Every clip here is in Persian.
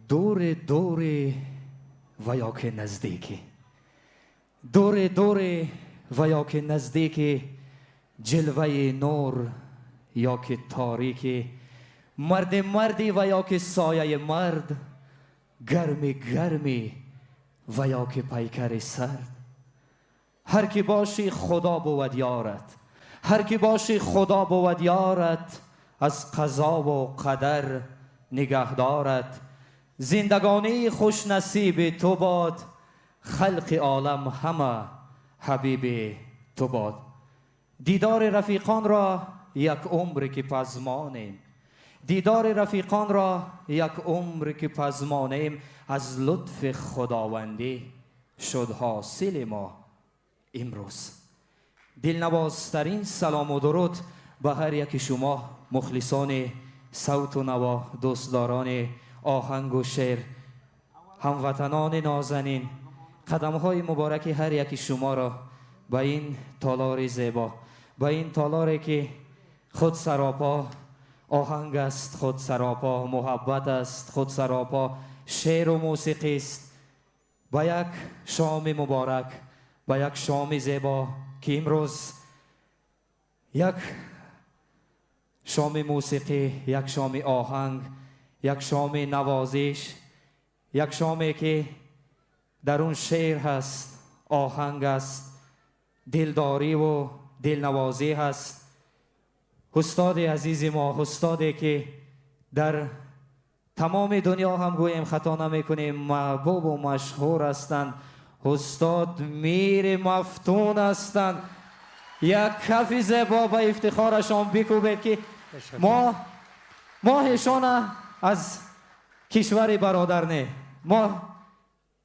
دور دور و یا که نزدیکی، دور دور و یا که نزدیکی، جلوه نور یا که تاریکی، مرد مردی و یا که سایه مرد، گرمی گرمی و یا که پیکر سرد. هر کی باشی خدا بود یارت، هر کی باشی خدا بود یارت، از قضا و قدر نگهدارت. زندگانی خوش نصیب تو باد، خلق عالم همه حبیب تو باد. دیدار رفیقان را یک عمر که پزمانیم، دیدار رفیقان را یک عمر که پزمانیم، از لطف خداوندی شد حاصل ما امروز. دلنوازترین سلام و درود به هر یک شما مخلصان صوت و نوا، دوستداران آهنگ و شعر، هموطنان نازنین. قدمهای مبارک هر یک شما را به این تالار زیبا، به این تالاری که خود سراپا آهنگ است، خود سراپا محبت است، خود سراپا شعر و موسیقی است، به یک شام مبارک، به یک شام زیبا که امروز یک شام موسیقی، یک شام آهنگ، یک شام نوازش، یک شامی که در اون شعر هست، آهنگ است، دلداری و دلنوازی هست. استاد عزیز ما، استادی که در تمام دنیا هم گویم خطا نمی کنیم محبوب و مشهور هستند، استاد میر مفتون هستند. یک کف زیبا به افتخارشان بکوبید که ما ایشان از کشور برادر نه، ما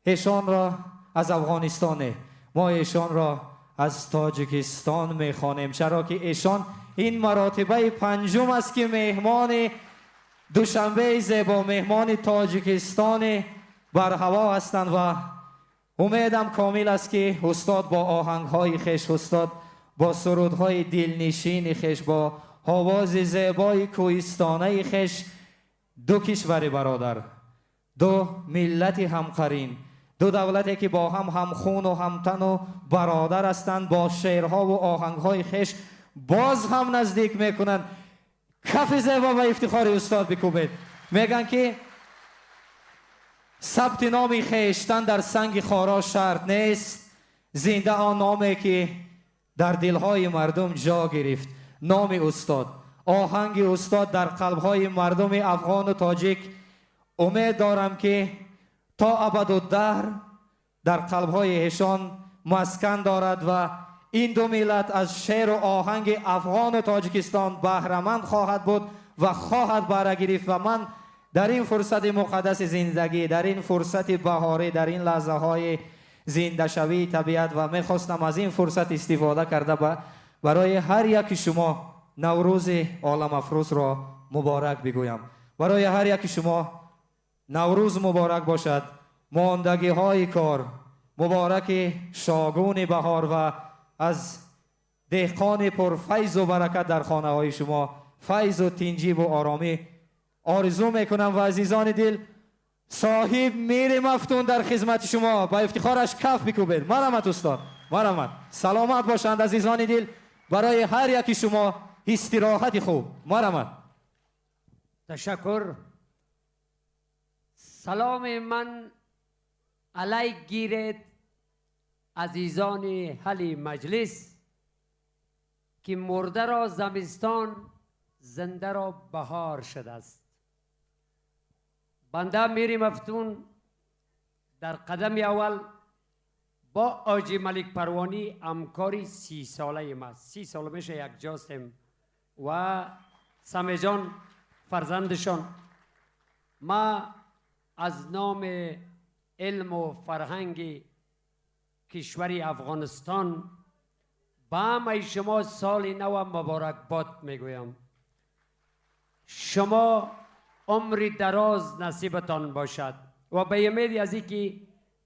ایشان را از افغانستان نه، ما ایشان را از تاجیکستان میخوانیم، چرا که ایشان این مراتبه پنجم است که مهمان دوشنبه زیبا، مهمان تاجیکستان بر هوا هستند. و امیدم کامل است که استاد با آهنگهای خش، استاد با سرودهای دلنشین خش، با آواز زیبای کوهستانی خش، دو کشور برادر، دو ملت همقرین، دو دولتی که با هم خون و همتن و برادر هستند، با شعرها و آهنگهای خش باز هم نزدیک میکنند. کف زیبا و افتخار استاد بکوبید. میگن که ثبت نام خویشتن در سنگ خارا شرط نیست، زنده آن نامی که در دلهای مردم جا گرفت. نام استاد، آهنگ استاد در قلبهای مردم افغان و تاجیک امید دارم که تا ابدالدهر در قلبهای ایشان مسکن دارد و این دو ملت از شعر و آهنگ افغان و تاجیکستان بهره‌مند خواهد بود و خواهد برگرفت. و من در این فرصت مقدس زندگی، در این فرصت بهاری، در این لحظه های زنده شوی طبیعت و میخواستم از این فرصت استفاده کرده برای هر یک شما نوروز عالم افروز را مبارک بگویم. برای هر یک شما نوروز مبارک باشد، ماندگی های کار مبارک، شاگون بهار و از دهقان پر فیض و برکت در خانه های شما فیض و تنجیب و آرامی آرزو میکنم. و عزیزان دل، صاحب میر مفتون در خدمت شما، با افتخارش کف بکوبید. مرحمت استاد، مرحمت. سلامت باشند عزیزان دل، برای هر یکی شما استراحت خوب. مرحمت. تشکر. سلام من علیک گیرد عزیزان حلی مجلس، که مرده را زمستان، زنده را بهار شده است. بنده میر مفتون در قدم اول با آجی ملک پروانی همکاری 30 ساله ما، 30 سال میشه یک جاستیم و سمی جان فرزندشان. ما از نام علم و فرهنگ کشور افغانستان با همه شما سال نو مبارکباد میگویم. شما عمر دراز نصیبتان باشد و به امید از اینکه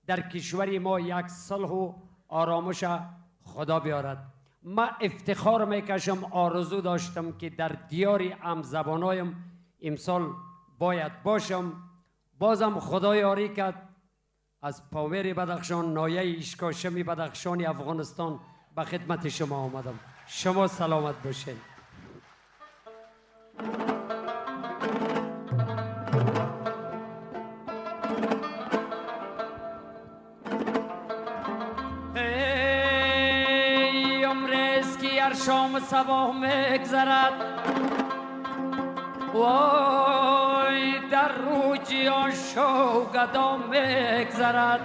در کشور ما یک صلح و آرامش خدا بیارد. ما افتخار میکشم، آرزو داشتم که در دیار همزبانایم امسال باید باشم. بازم خدا یاری کرد از پامیر بدخشان نایه ایشکاشمی بدخشانی افغانستان به خدمت شما آمدم. شما سلامت باشین. ای عمرست که هر شام صباح میگذرد، وای در روجیان شو گدا میگذرد.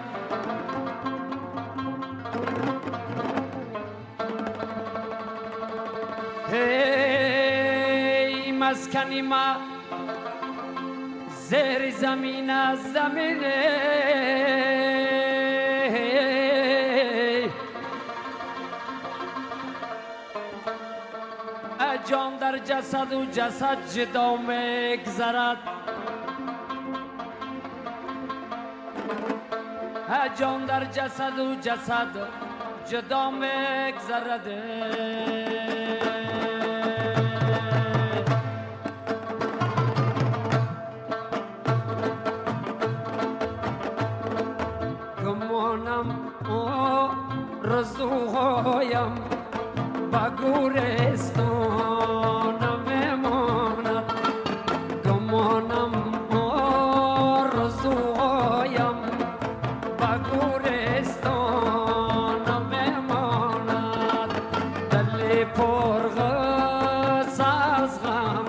هی مسکنی ما زیر زمین از زمینه، جان در جسد و جسد جدا میگذرد. جان در جسد و جسد جدا میگذرد. گمانم رزوهایم با گورستان میماند. گمانم رزوهایم با گورستان میماند. دل پرغص از غم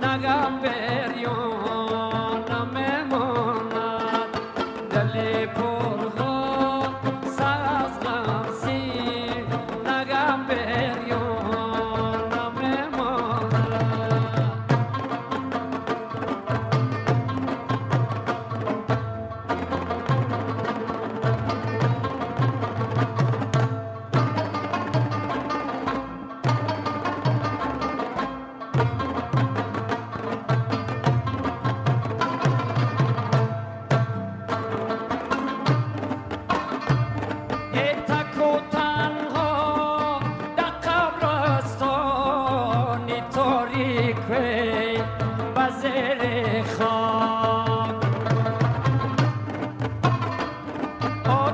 نگم بریان میماند. دل پرغص از غم نگم بریان میماند. بزر خاک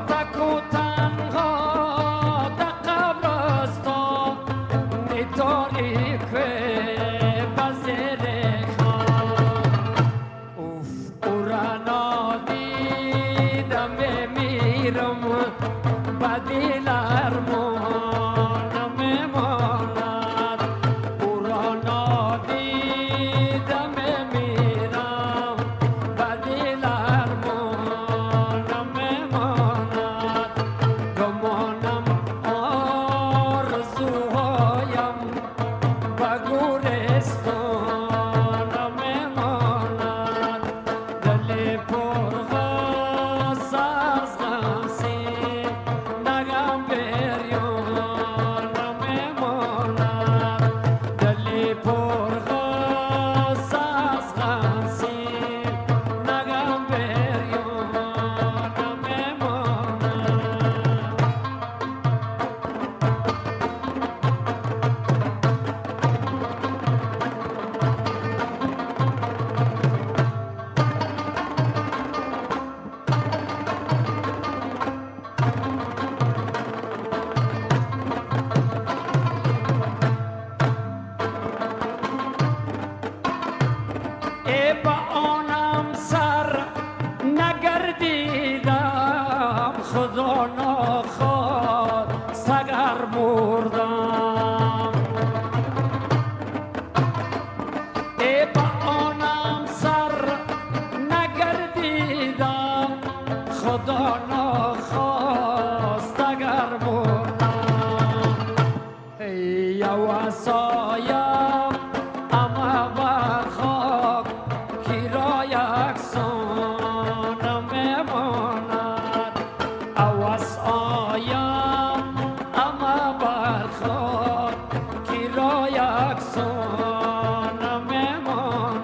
تک و تنها در قبرستان تاریک بزر خاک. اوف او را نادیدم بمیرم با دل ارمان میماند. او را نادیدم بمیرم با دل ارمان میماند. گمانم آرزوهایم با گورستان میماند. دل پرغص از غم نگم بریان میماند. دل پرغص از غم نگم بریان میماند. ای با آنم سر نگردیدم، خدا نخواد سگر مردم. ای با آنم سر نگردیدم، خدا نخواست اگر مردم. ای وسایم اما بر خاک کی را یکسان میماند. وسایم اما بر خاک کی را یکسان میماند.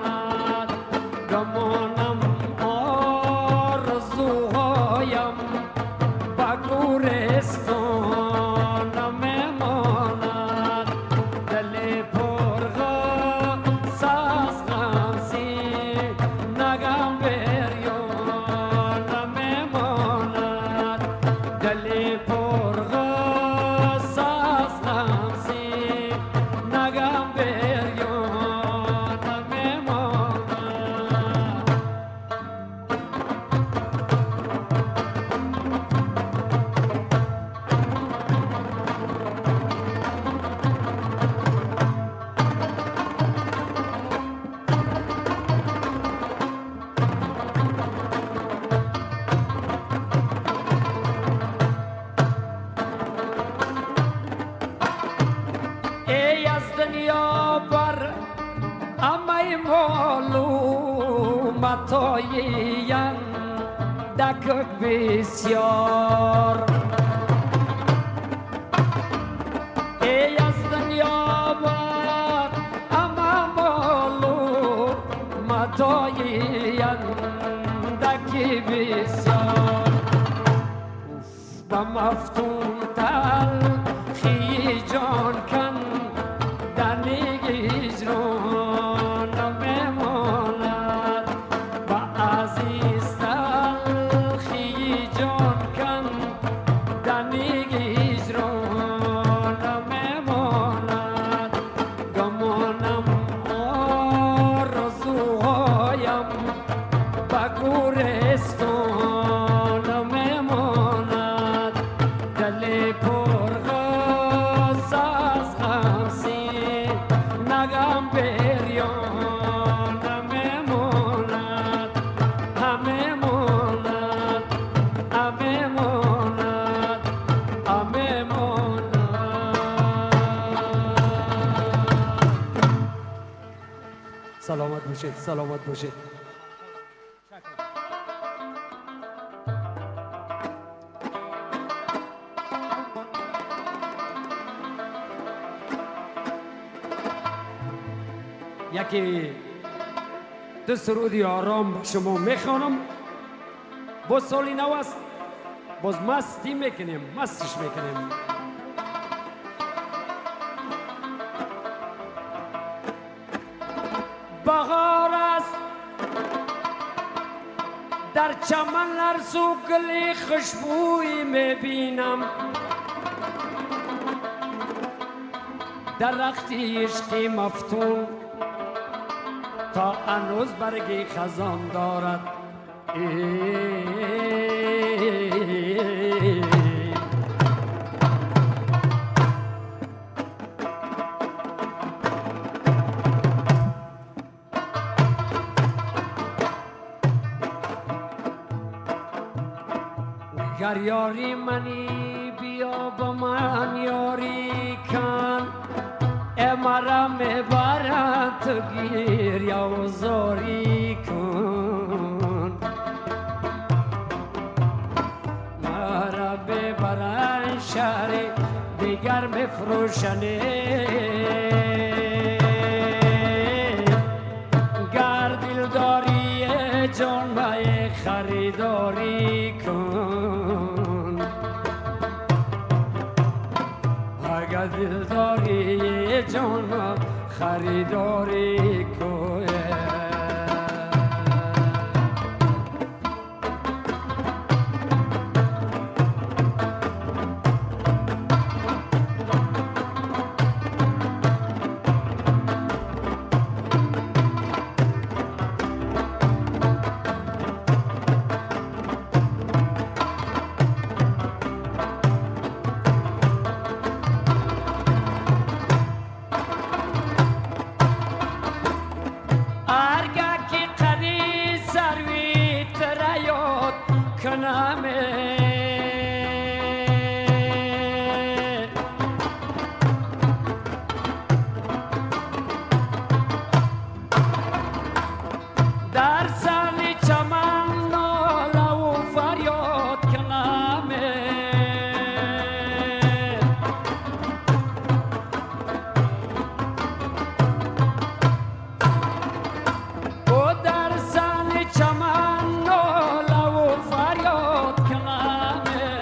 متای دکک بسیار ای از دنیا بار اما مالو متای دکی بسیار با مفتون تل خی جان کن دنگ هجران نمیماند با عزیز تل خی جان کن دنگ هجران نمیماند گمانم آرزوهایم با گورستان نمیماند دل پر غصه از غم سیر نگم بریان نمیماند همه ماند همه ماند همه ماند سلامت باشید سلامت باشید یکی دو سرودی آرام به شما میخوانم باز سالی نو است باز مستی میکنیم مستش میکنیم بهار است در چمن لرزو گلی خوشبویی میبینم درختی عشقی مفتون تا هنوز برگی خزان دارد گر یاری منی بیا با من یاری کن مرا میبرد تو گیر یا زاری کن مرا ببرن شهر دیگر بفروشنه گر دلداری جان بای خریداری کن اگر دلداری جان خریداری کوه در سال چمن ناله و فریاد کنمه و در سال چمن ناله و فریاد کنمه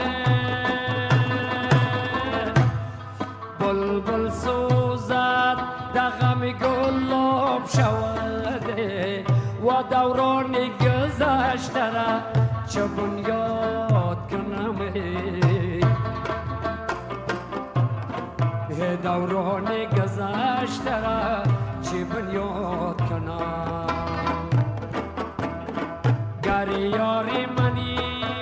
بلبل سوزد دغم گلاب شوده و دوران گذشته را چه بنیاد کنم دوران گذشته را چه بنیاد کنم گر یاری منی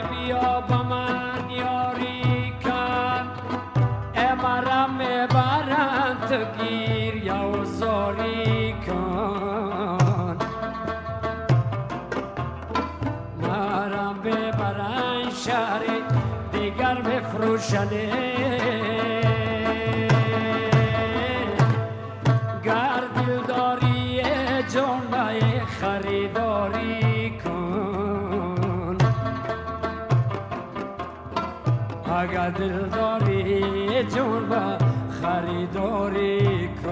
بیا با من یاری کن مرا میبرند تو گیر یا زاری کن مرا ببرن شهر دیگر بفروشنه گر دلداری جان خریداری کن اگر دل داری جون با خریداری کن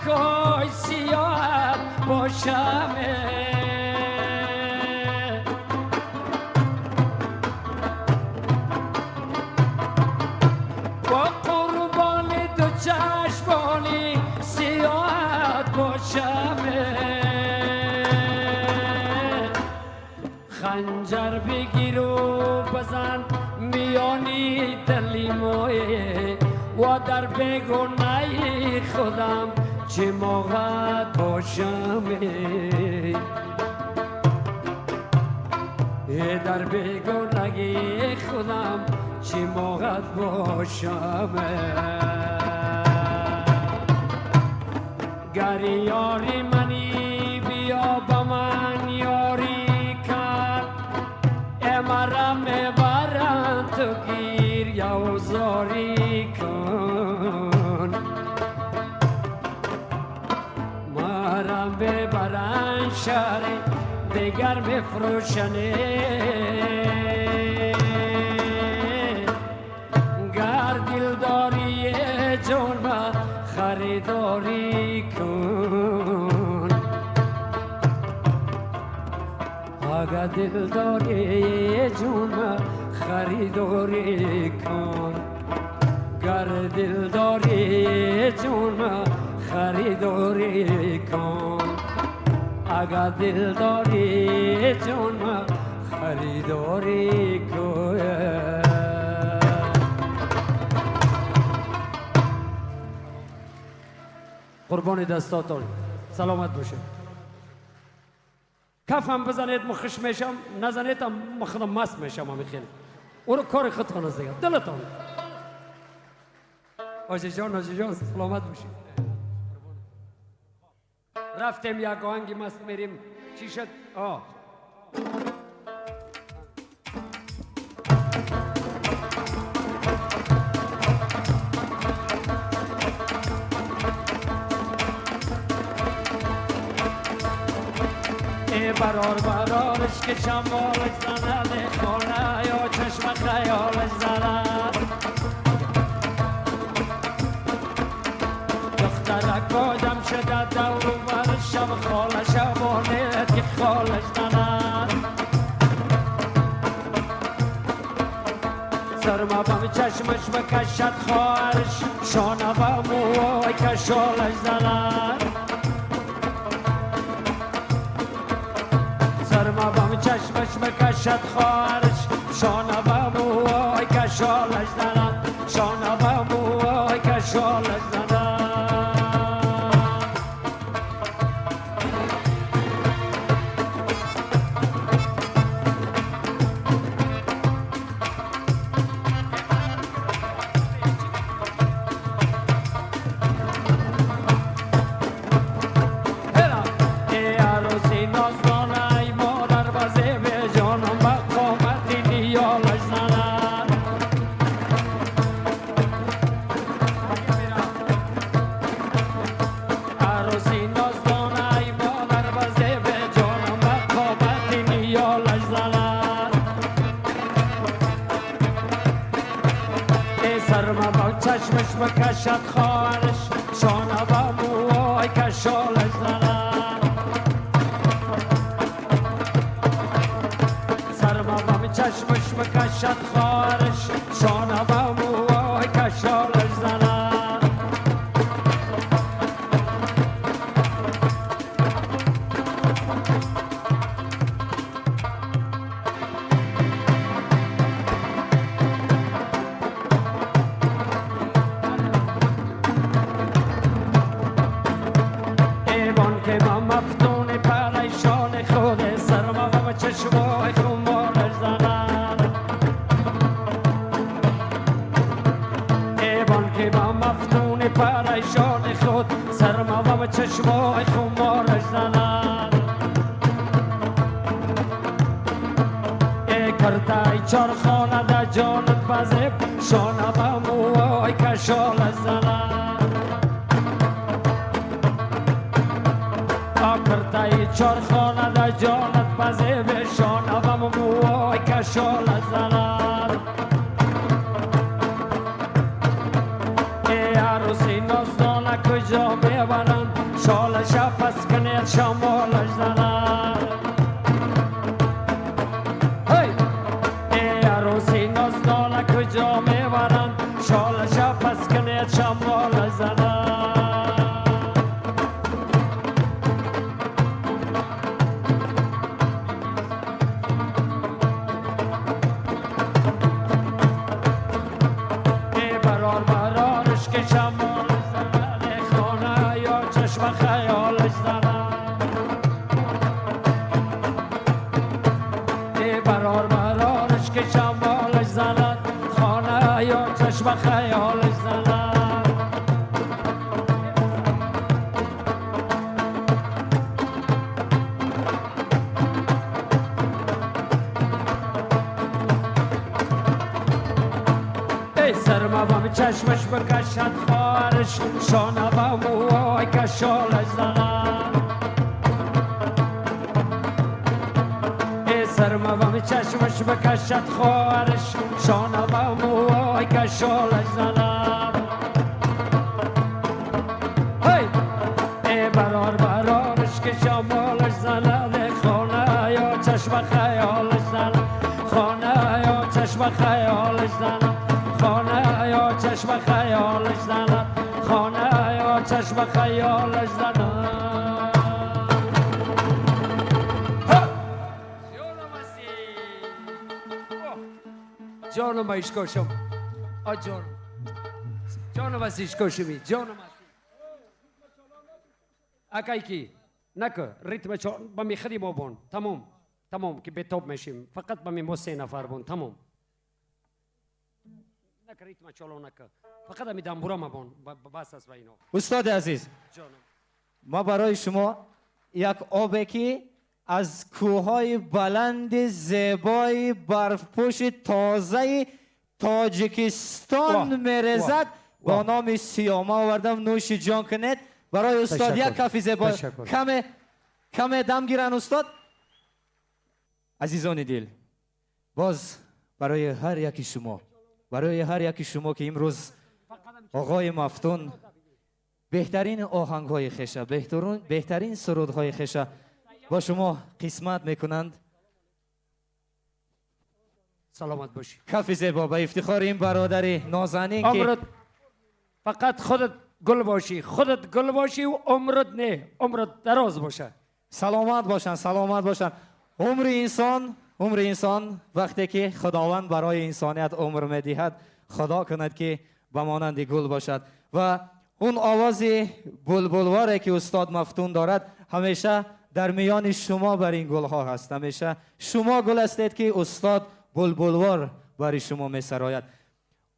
کوی سیاه باشمه با قربان دو چشمانی سیاه باشمه خنجر بگیر و بزن میانی دلی مویه و در بگونه خودم چه موقع باشم در بگونگی خودم چه موقع باشم گر یاری منی بیا با من یاری کن امرم برند تو گیر یوزاری کن مرم ببرن شهر دیگر بفروشنه گر دلداری جون ما خریداری کن اگر دلداری جون ما خریداری کن گر دلداری جون ما خریداری کن اگر دلداری جون ما خریداری کن قربان دستاتون سلامت باشه کفم بزنید مخش میشم نزنید مخدم مست میشم همین خیلی او رو کار خودتان از دیگه دلتان آجی جان سلامت باشید رفتیم یک آهنگی مست میریم چی شد؟ برارش که شمالش زند خونه یا چشم خیالش زند دخترک بادم شده دور و بر شب خالش شبانه که خالش زند سرما بم چشمش بکشد خواهرش شانه با موهای که شالش زند سرما بم چشمش بکشد خواهرش شانه با موهای که شالش زند شانه با موهای که شالش زند چشمش بکشد خواهرش شانه با موهای که شالش زند سرما بم چشمش بکشد خواهرش شانه با موهای که شالش زند زند ای کرده چارخانه در جانت بزیب شانه به موهای کشال زند کرده چارخانه در جانت بزیب شانه به موهای کشال زند ای عروسی نازدانه کجا میبرند شالش پس کنید شمالش زند ای عروسی نازدانه کجا میبرند شالش پس کنید شمالش زند چشم خیالش زند ای سرما بم چشمش بکشد خواهرش شانه به موهای کشالش زند ای سرما بم چشمش بکشد خواهرش شانه به موهای کشالش زند ای برارش که شمالش زند خانه یا چشم خیالش زند خانه یا چشم خیالش زند خانه یا چشم خیالش زند خانه یا چشم خیالش زند جانم ایشکاشم جانم از ایشکاشمی جانم اکای کی نکه ریتم با می خری ما بون تمام که بتاب میشیم فقط با می ما 3 نفر بون تمام نکه ریتم چالو نکه فقط می دنبورا ما بون بس از اینا استاد عزیز جانم ما برای شما یک آبکی از کوههای بلند زیبای برفپوش تازه تاجیکستان میرزد با نام سیاما آوردم نوش جان کنید برای استاد یک کف زیبا کم دم گیرن استاد عزیزان دل باز برای هر یکی شما که امروز آقای مفتون بهترین آهنگ‌های خشه بهترین سرودهای خشه با شما قسمت میکنند سلامت باشی کف زیبا به افتخار این برادر نازنین که فقط خودت گل باشی و عمرت دراز باشه سلامت باشن عمر انسان وقتی که خداوند برای انسانیت عمر میدهد خدا کند که به مانند گل باشد و اون آواز بلبلواره که استاد مفتون دارد همیشه در میان شما بر این گل ها هست همیشه شما گل هستید که استاد بلبلوار برای شما می سراید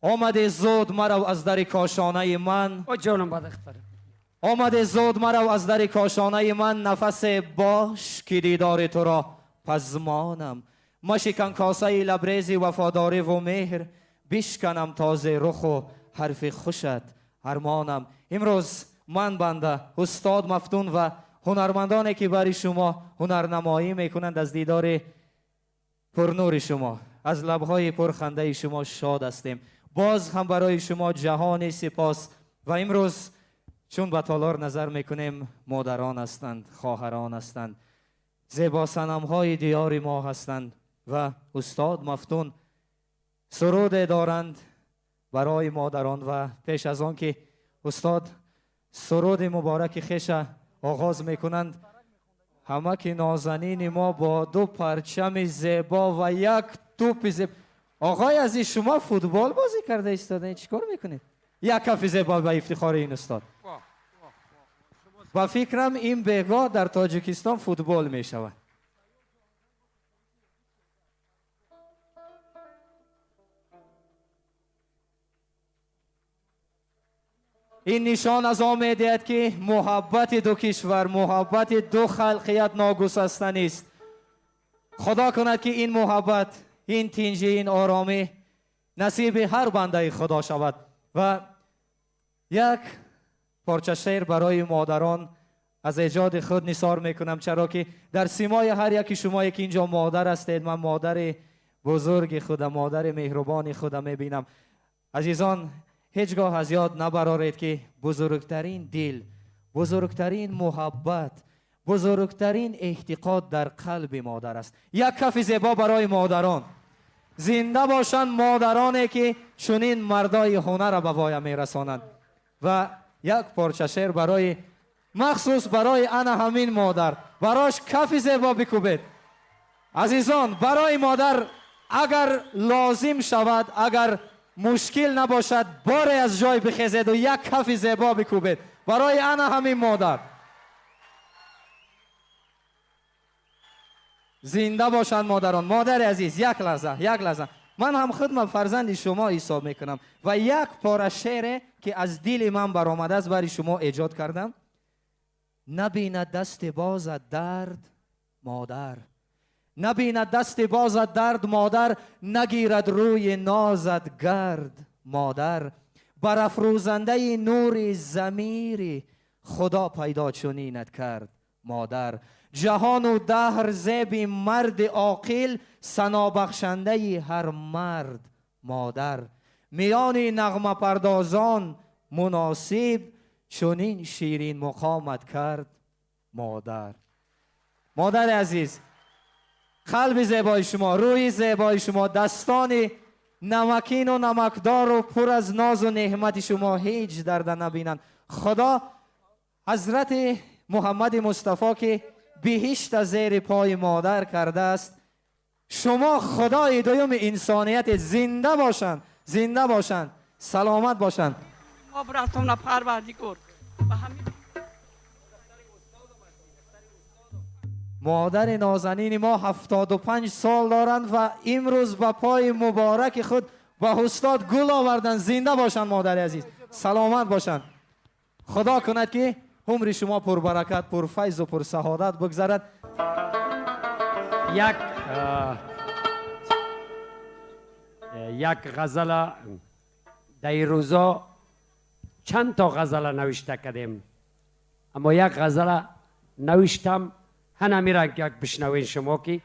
آمده زود مرو از در کاشانه من جانم بدختر آمده زود مرو از در کاشانه من نفس باش که دیدار تو را پزمانم مشکن کاسه لبریز وفاداری و مهر بشکنم تازه رخ و حرف خوشت ارمانم امروز من بنده استاد مفتون و هنرمندانی که برای شما هنرنمایی میکنند از دیدار پرنور شما از لبهای پرخنده شما شاد هستیم باز هم برای شما جهان سپاس و امروز چون به تالار نظر میکنیم مادران هستند خواهران هستند زیبا صنم‌های دیار ما هستند و استاد مفتون سرود دارند برای مادران و پیش از آن که استاد سرود مبارک خیش آغاز میکنند همه که نازنین ما با 2 پرچم زیبا و 1 توپ زیبا آقای عزیز شما فوتبال بازی کرده ایستادین چیکار میکنید یک کف زیبا به افتخار این استاد با فکرم این بگاه در تاجیکستان فوتبال میشود این نشان از آن می‌دهد که محبت دو کشور، محبت دو خلقیت ناگسستنی است. خدا کند که این محبت، این تنجی، این آرامی نصیب هر بنده خدا شود. و یک پارچه شعر برای مادران از ایجاد خود نثار میکنم، چرا که در سیمای هر یکی شما که اینجا مادر هستید، من مادر بزرگ خودم، مادر مهربان خودم میبینم. عزیزان، هیچگاه از یاد نبرارید که بزرگترین دل، بزرگترین محبت، بزرگترین اعتقاد در قلب مادر است. یک کف زیبا برای مادران. زنده باشند مادرانی که چنین مردای هنر را به پایان میرسانند. و یک پارچه شعر برای مخصوص برای انا همین مادر، براش کف زیبا بکوبید. عزیزان، برای مادر اگر لازم شود، اگر مشکل نباشد، باری از جای بخیزید و یک کف زیبا بکوبید برای انا همین مادر. زنده باشند مادران. مادر عزیز، یک لحظه من هم خودم فرزند شما حساب میکنم و یک پاره شعر که از دل من برآمده است برای شما ایجاد کردم. نبیند دست بازت درد مادر، نبیند دست بازت درد مادر، نگیرد روی نازت گرد مادر، برافروزنده نور ضمیر خدا پیدا چنینت کرد مادر، جهان و دهر زیب مرد عاقل، ثنا بخشنده هر مرد مادر، میان نغمه پردازان مناسب، چنین شیرین مقامت کرد مادر. مادر عزیز، قلب زیبای شما، روی زیبای شما، دستان نمکین و نمکدار و پر از ناز و نعمت شما هیچ درد نبینند. خدا حضرت محمد مصطفی که بهشت زیر پای مادر کرده است، شما خدای دوم انسانیت، زنده باشند، زنده باشند، سلامت باشند. ما براتون پروردگار و همین مادر نازنین ما 75 سال دارند و امروز به پای مبارک خود به استاد گل آوردن. زنده باشند مادر عزیز، سلامت باشند. خدا کند که عمر شما پر برکت، پر فیض و پر سعادت بگذرد. یک غزل در روزا چند تا غزل نوشته کردیم، اما یک غزل نوشتم هنه میره یک بشنوین شما که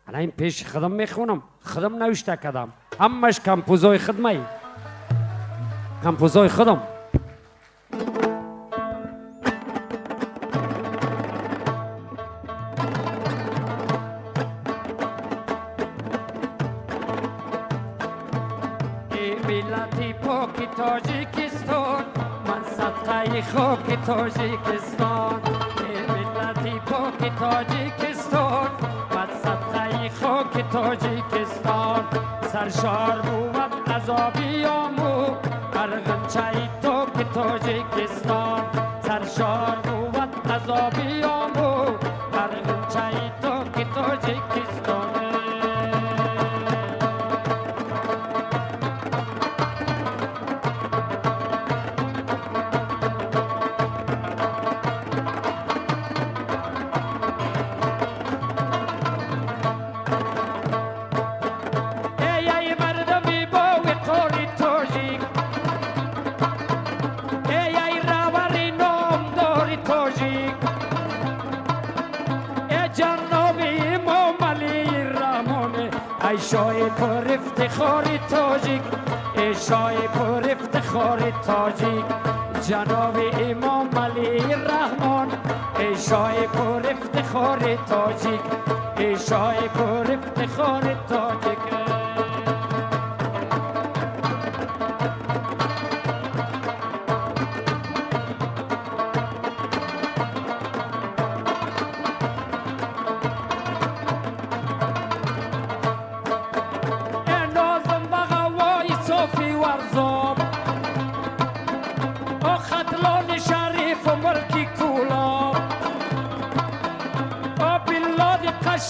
هنه این پیش خودم میخونم، خودم نوشته کردم، همش کمپوزای خودمه، کمپوزای خودم. ملتی پاک تاجیکستان، من صدقه خاک تاجیکستان، ملتی پاک تاجیکستان، من صدقه خاک تاجیکستان، سرشار بود از آبیامو ارغنچه تاک تاجیکستان، سرشار بود از آبیامو ارغنچه تاک تاجیکستان. ای شای پر افتخار تاجیک، ای شای پر افتخار تاجیک، جناب امام علی رحمان، ای شای پر افتخار تاجیک، ای شای پر افتخار تاجیک.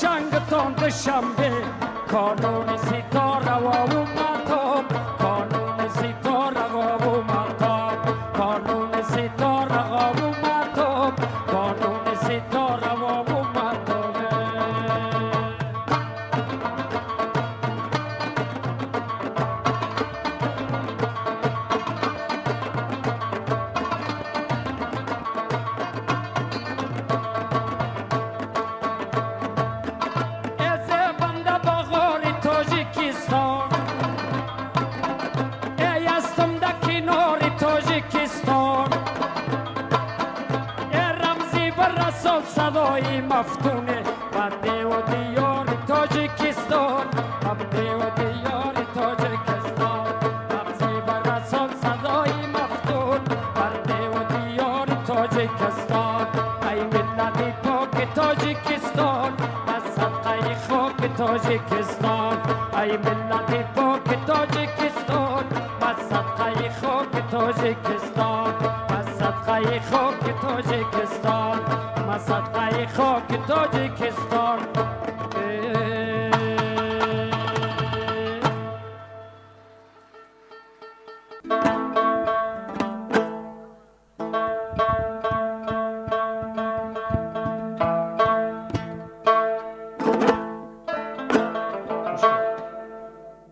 شنگتان شنبه کانون ستاره و مطاب، کانون ستاره و مطاب. رسول صدای مفتونه بنده و دیار تاجیکستان بنده و دیار تاجیکستان رمزی بر رسول صدای مفتون بنده و دیار تاجیکستان ای ملت پاک تاجیکستان از صدقه خاک تاجیکستان ای ملت پاک تاجیکستان از صدقه خاک تاجیکستان از صدقه خاک تاجیکستان از صدقه خاک تاجیکستان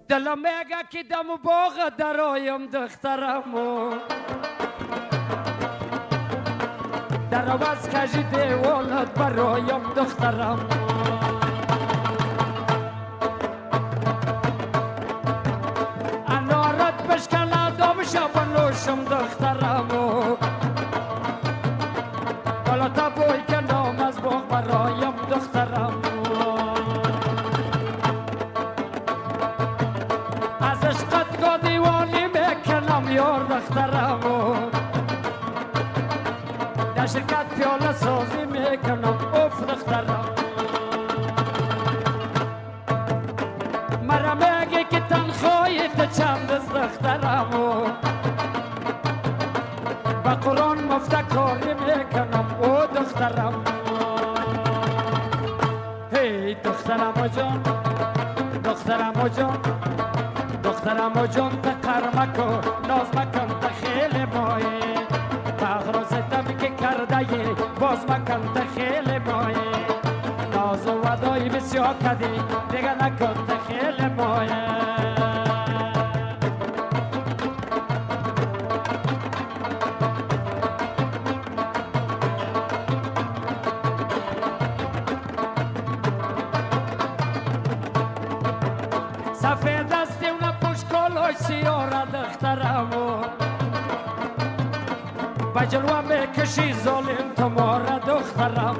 دلم میگه که دم باغ درایم دخترمو در عوض کجی دیوالت برایم دخترم انارت بشکنه دامش بلوشم دخترمو بالا تا بوی که نام از باغ برایم دخترم از عشقت گا دیوانی میکنم یار دخترمو در شرکت پیاله سازی میکنم اوف دخترم مرا میگه که تنخواهی تو چند از دخترمو با قرآن مفتکاری میکنم او دخترم هی دخترم جان دخترم جان دخترم جان تقر مکن ناز مکن تخیل مایی تغراز دمی که کرده باز مکن تخیل مایی ناز و ودایی بسیار کدی دیگه نکن تخیل مایی سفید دستی اون پشکالای سیاره دخترمو با جلوه میکشی ظالم تماره دخترمو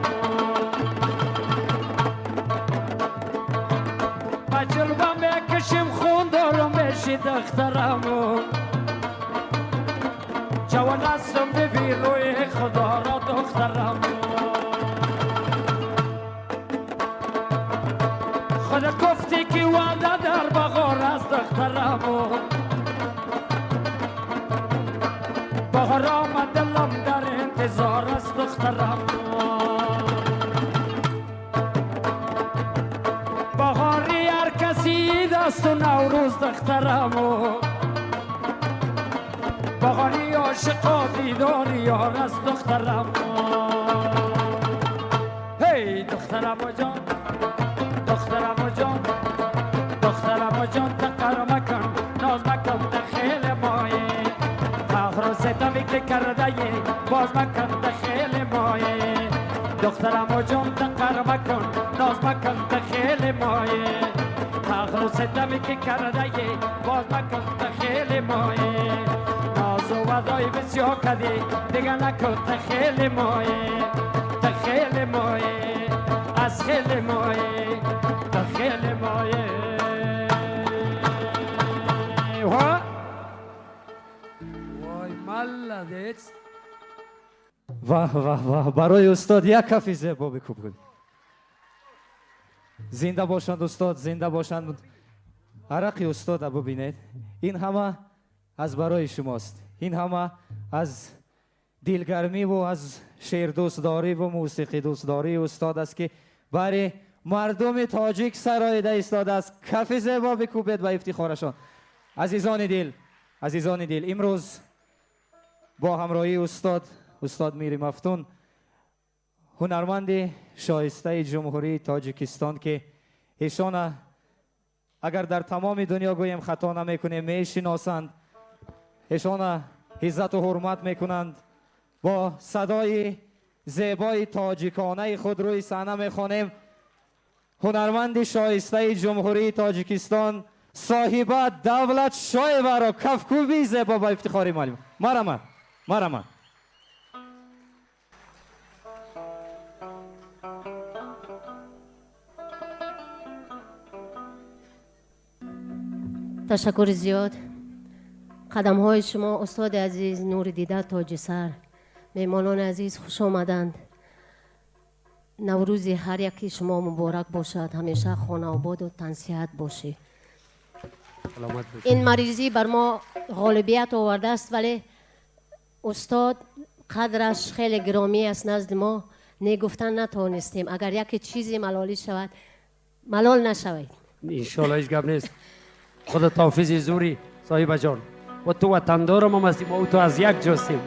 با جلوه میکشیم خون دارو میشی دخترمو جوان هستم ببی روی خدا را دخترمو خدا گفتی که وعده در بغار از دخترمو بغار آمد دلم در انتظار از دخترمو بغاری هر کسی دست و نوروز دخترمو بغاری عاشقا دیداری یار از دخترمو هی دخترمو جان دخترمو جان دخترمو جان تقر مکن ناز مکن تخیل مایی فخر و ستمی که کرده باز مکن تخیل مایی دخترمو جان تقر مکن ناز مکن تخیل مایی فخر و ستمی که کرده باز مکن تخیل مایی ناز و ودای بسیار کدی دیگه نکن تخیل مایی تخیل مایی از خیل مایی تخیل مایی وای ملدت واه واه واه برای استاد یک کفی زیبا بکوب کنید زنده باشند استاد زنده باشند عرقی استاد را ببینید این همه از برای شماست این همه از دلگرمی و از شعر دوستداری و موسیقی دوستداری استاد است که برای مردم تاجیک سرایده ایستاده است کف زیبا بکوبید و افتخارشان عزیزان دل امروز با همراهی استاد میری مفتون هنرمند شایسته جمهوری تاجیکستان که ایشان اگر در تمام دنیا گویم خطا نمیکنه میشناسند ایشان عزت و حرمت میکنند با صدای زیبای تاجیکانه خود روی صحنه میخوانیم هنرمند شایسته جمهوری تاجیکستان صاحب دولت شایوه را کفکوبی زیبا با افتخاری معلوم مرحمت تشکر زیاد. قدم های شما استاد عزیز نور دیده تاج سر، میمانان عزیز خوش آمدند. نوروز هر یکی شما مبارک باشد، همیشه خانه آباد و تنصیحت باشی. این مریضی بر ما غالبیت آورده است، ولی استاد قدرش خیلی گرامی است نزد ما. نگفتن نتوانستیم. اگر یک چیزی ملالی شود ملال نشوید. انشالله هیچ گپ نیست. خودت حافظ زوری صاحب جان و تو وطندارم هم هستیم و تو از یک جاستیم.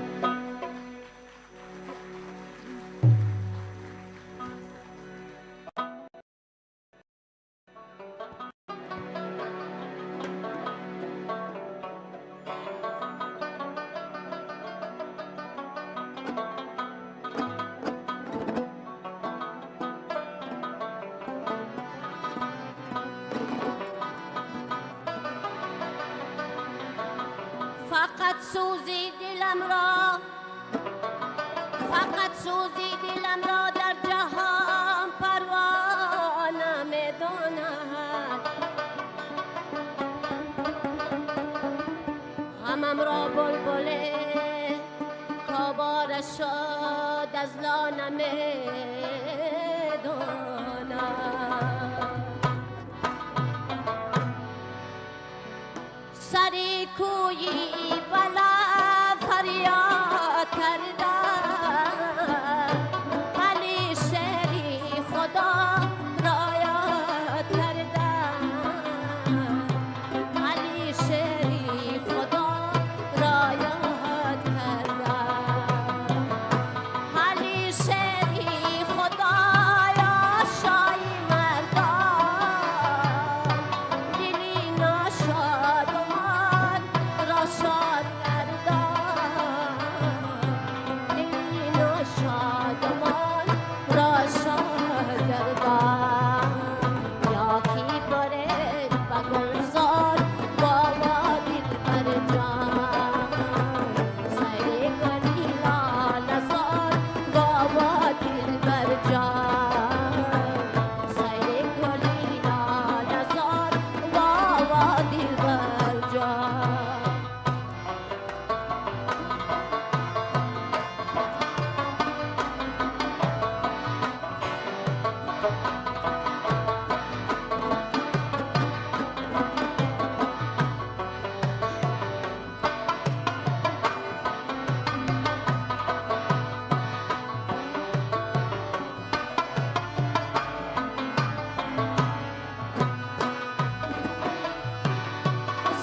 فقط سوزی دلم را، فقط سوزی دلم را در جهان پروانه میداند. غمم را بلبل کابارش شد از لانه میداند. سری کویی بلند فریاد کردن، علی شری خدا را یاد کردن، علی شری خدا را یاد کردن، علی شری خدا یا شای مردان، دلی ناشاد شاد گردان، دلی ناشادمان را شاد گردان. یا کی برد به گلزار بابا دل بر جان، سیر گلی لاله زار بابا دل بر جان، سیر گلی لاله زار بابا دل بر جان.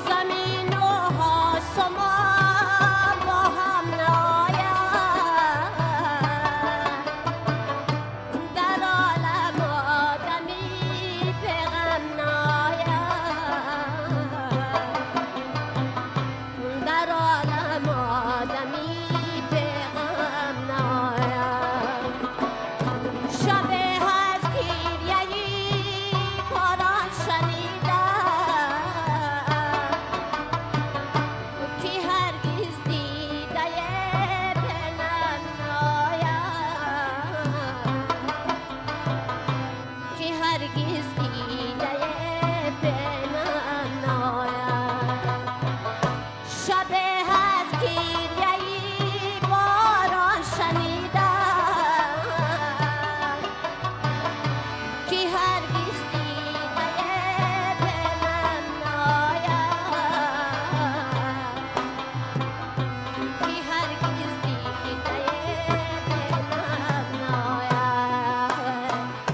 زمین و آسمان با هم نآید، در عالم آدمی پیغام نآید، در عالم آدمی پیغام نآید. شب هر گریه‌ای باران شنیدم، که هرگز دیده بینم نآید، که هرگز دیده بینم نآید. شب هر گریه‌ای باران شنیدم، که هرگز دیده بینم نآید، که هرگز دیده بینم نآید.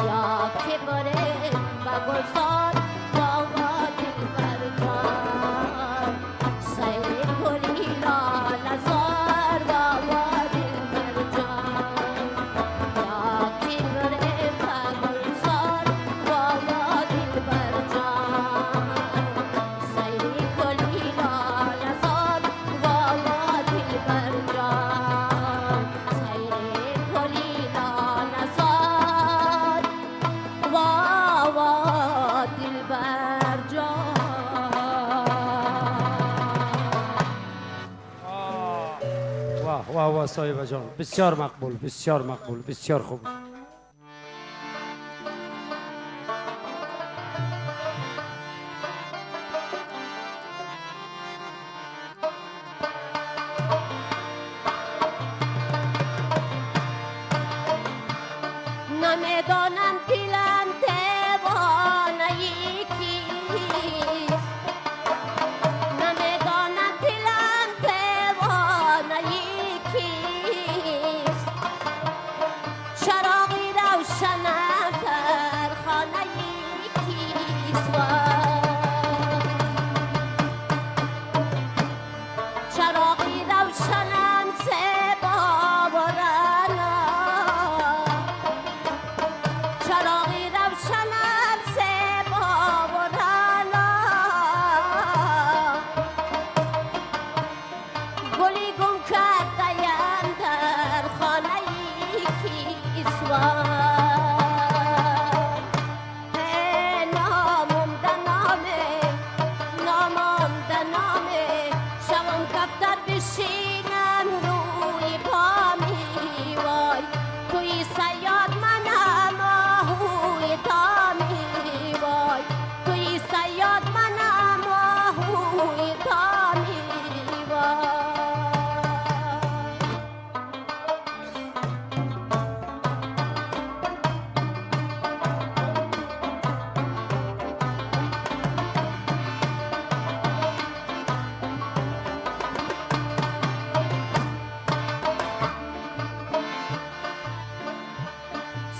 یا که برد به گلزار بابا دل بر جان، سیر گلی لاله زار بابا دل بر جان، یا که برد به گلزار بابا دل بر جان، سیر گلی لاله زار بابا دل بر جان، سیر گلی لاله زار بابا دل بر جان. واه واه واه صاحب جان، بسیار مقبول، بسیار مقبول، بسیار خوب. نمیدانم دلم دیوانه کیست نمیدانم دلم دیوانه کیست چراغی روشنم در خانه کیست چراغی روشنم زیبا و رعنا چراغی روشنم زیبا و رعنا گلی گم کرده‌ام در خانه کیسوان نامم دنامه شوم کفتر بشینم روی بامی وای توی سیاد منم آهوی دامی وای توی سیاد منم آهوی دامی وای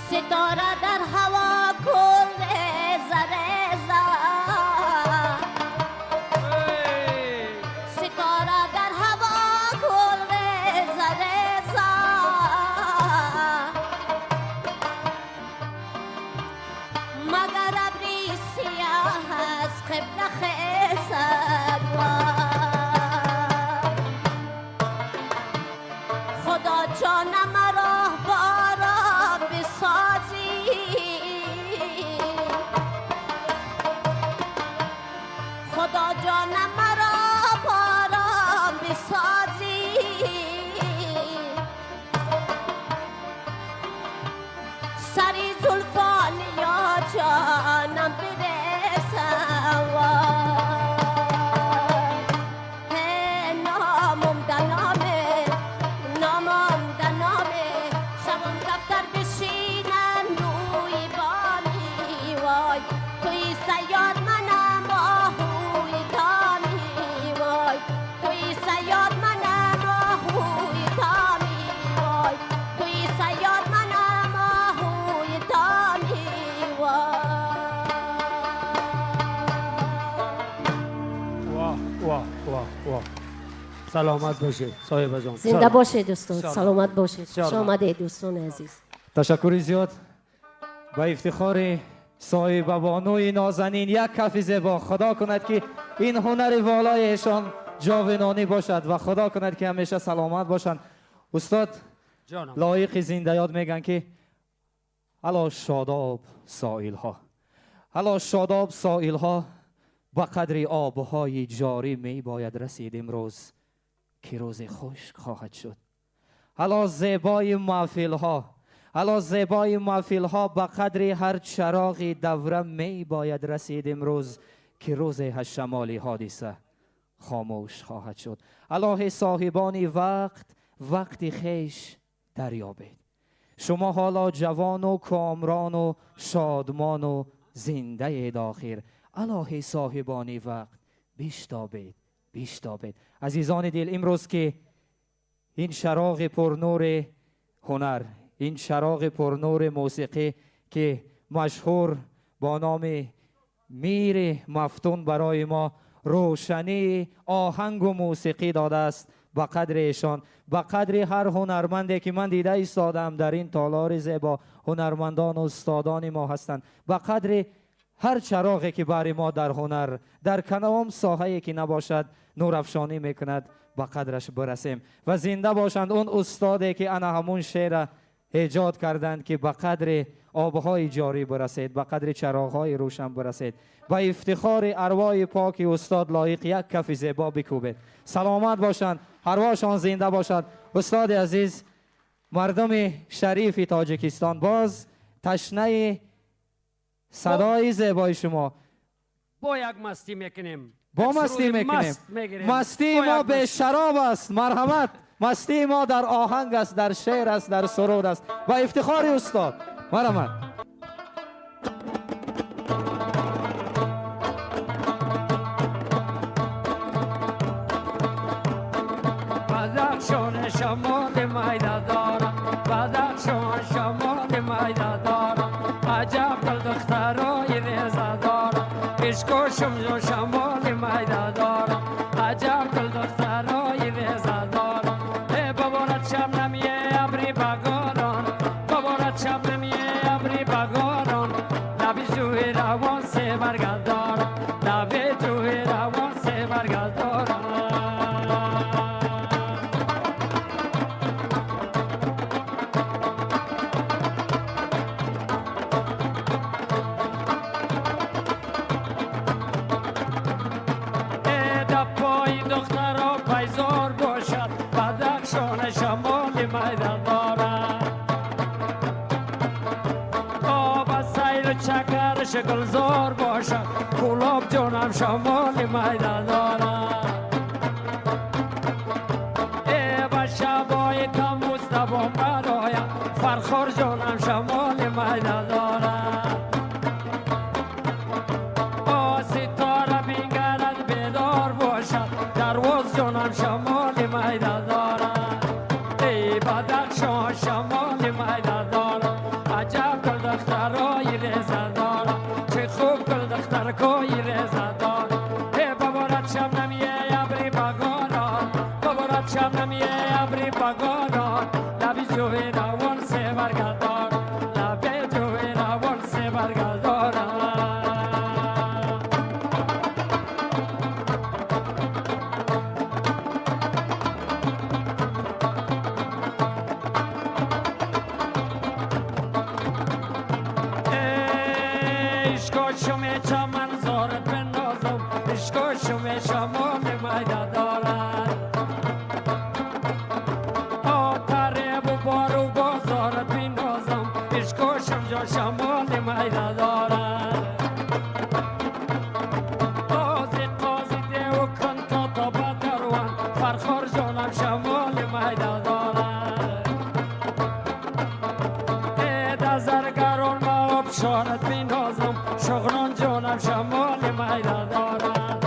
ستاره در هوا کل ریزه ریزه ستاره در هوا کل ریزه ریزه مگر ابری سیاه از قبله خیزد خدا جانم مرا بارا بسازی خدا جانم مرا بارا بسازی سری زلفان یا جانم برسم نامم دنامه شبم دفتر بشینم روی بامی وای توی سیاد منم آهوی دامی وای توی سیاد منم آهوی دامی وای توی سیاد منم آهوی دامی واه واه واه واه سلامت باشید صاحب جان زنده باشید دوستان سلامت باشید بسیار خوش آمدید دوستان عزیز تشکر زیاد با افتخار صاحب بانوی نازنین یک کف زیبا خدا کند که این هنر والایشان جاودانی باشد و خدا کند که همیشه سلامت باشند. استاد جانم لایق زنده یاد میگن که الا شاداب سائل ها الا شاداب سائل ها با قدر آبهای جاری می باید رسید امروز که روز خشک خواهد شد. الا زیبای محفل ها الا زیبای محفل ها با قدر هر چراغ دوره می باید رسید امروز که روز هشتمالی حادثه خاموش خواهد شد. الا صاحبان وقت خیش دریابید. شما حالا جوان و کامران و شادمان و زنده اید آخر. الا صاحبان وقت بیشتابید. عزیزان دل امروز که این چراغ پرنور هنر این چراغ پرنور موسیقی که مشهور با نام میر مفتون برای ما روشنی آهنگ و موسیقی داده است با قدر ایشان با قدر هر هنرمندی که من دیده ایستادم در این تالار زیبا هنرمندان و استادان ما هستند با قدر هر چراغی که برای ما در هنر در کنام ساحه‌ای که نباشد نور افشانی میکند با قدرش برسیم و زنده باشند اون استادی که انا همون شعر ایجاد کردند که با قدر آبهای جاری برسید با قدر چراغهای روشن برسید با افتخار ارواح پاک استاد لایق یک کف زیبا بکوبید. سلامت باشند ارواحشان زنده باشد. استاد عزیز مردم شریف تاجیکستان باز تشنه صدای زیبای شما با یک مستی میکنیم با مستی میکنیم. مستی ما به شراب است مرحمت. مستی ما در آهنگ است در شعر است در سرود است با افتخار استاد مرحمت. بدخشان شمال میده دارم، بدخشان شمال میده دارم، عجب دل دخترای ریزه دارم، عشقشم جو شمال میده دارم، عجب دل دخترای ریزه دارم. ای ببارد شب نمیه ابری بگاران، ببارد شب نمیه ابری بگاران، لبی جوی روان سه برگرد دارم، لبی جوی روان سه برگرد دارم. دخترها پیزار باشد، بدخشان شمال میده دارد، آب از سیل و چکرش گلزار باشد، گلاب جانم شمال میده دارد. ای به شبای تموز دبا برایم، فرخار جانم شمال میده دارد. ستاره بینگرد بیدار باشد، درواز جانم شمال میده دارد. ای بدخشان شمال میده دارد، عجب گل دخترای ریزه دارد، چه خوب گل دخترکای ریزه دارد. ای ببارد شب نمیه ابری بگاران، ببارد شب نمیه ابری بگاران، لبی جوی روان سه برگردان، لبی جوی روان سه برگردان. شمی چمن زارت بندازم، عشقا شمی شمال میده دارد، آتره و بارو بازارت بندازم، عشقا شمجا شمال میده دارد. قازی دیو کن تا بدروان، فرخار جانم شمال میده دارد. دزرگران ما ابشارت بندازم، شغلان جانم شمال میده دارد.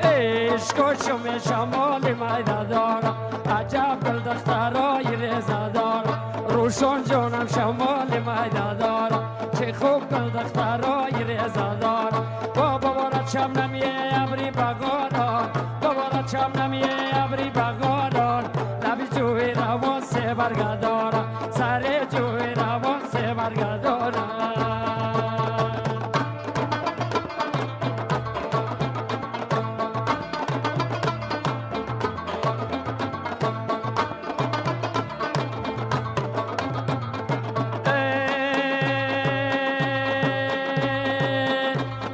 عشقا شمی شمال میده دارد، عجب دل دخترای ریزه دارد، روشان جانم شمال میده دارد، چه خوب دل دخترای ریزه دارد. ببارد شب نمیه ابری بگاران، ببارد شب نمیه ابری بگاران، لبی جوی روان سه برگردارم، سر جوی روان سه برگردارم.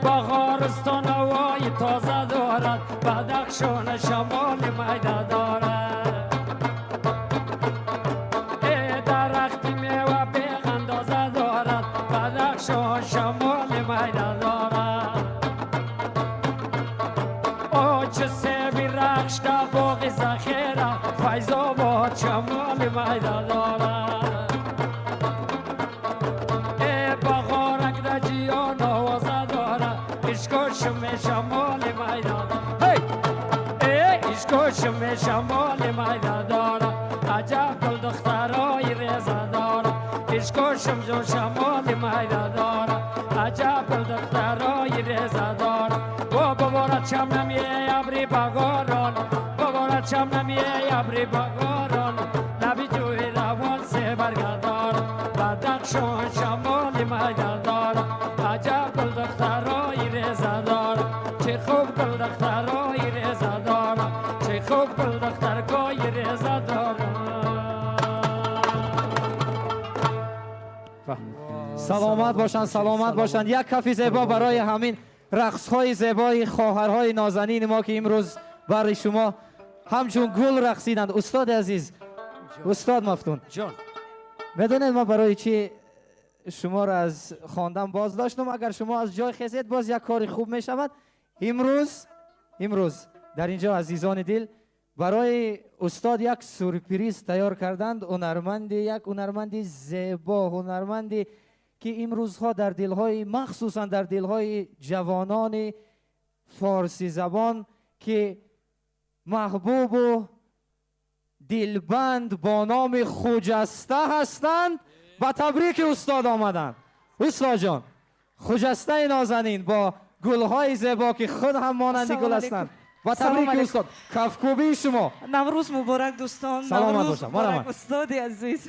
بهارستان هوای تازه دارد، بدخشان شمال میده دارد. درختی میوه بیغ اندازه دارد، بدخشان شمال میده دارد. چه سیبی رخش در باغ ذخیره، فیض‌آباد شمال میده دارد. بغارک در جیان آوازه دارد، عشقا شمی شمال میده دارد. عشقا شمی شمال میده دارد، عجب گل دخترای ریزه دارد، عشقا شمجو شمال میده دارد، عجب گل دخترای ریزه دارد. ببارد شب نمیه ابری بگاران، ببارد شب نمیه ابری بگاران، لبی جوی روان سه برگردان، بدخشان شمال میده دارد، عجب گل دخترای ریزه دارد، چه خوب گل دخترای ریزه دارد، چه خوب گل دخترکای ریزه دارد. سلامت باشند، سلامت باشند. یک کفی زیبا برای همین رقص‌های زیبای خواهرهای نازنین ما که امروز برای شما همچون گل رقصیدند. استاد عزیز، استاد مفتون جان، میدونید ما برای چی شما را از خواندن باز داشتم؟ اگر شما از جای خیزید باز یک کاری خوب می شود. امروز در اینجا عزیزان دل برای استاد یک سورپریز تیار کردند. یک هنرمند زیبا، هنرمندی که این روزها در دلهای مخصوصا در دلهای جوانان فارسی زبان که محبوب و دلبند با نام خجسته هستند با تبریک استاد آمدند. استاد جان خجسته نازنین با گلهای زیبا که خود هم مانند گل هستند با تبریک استاد. کفکوبی شما. نوروز مبارک دوستان. سلامت نوروز باشم. مبارک استاد عزیز.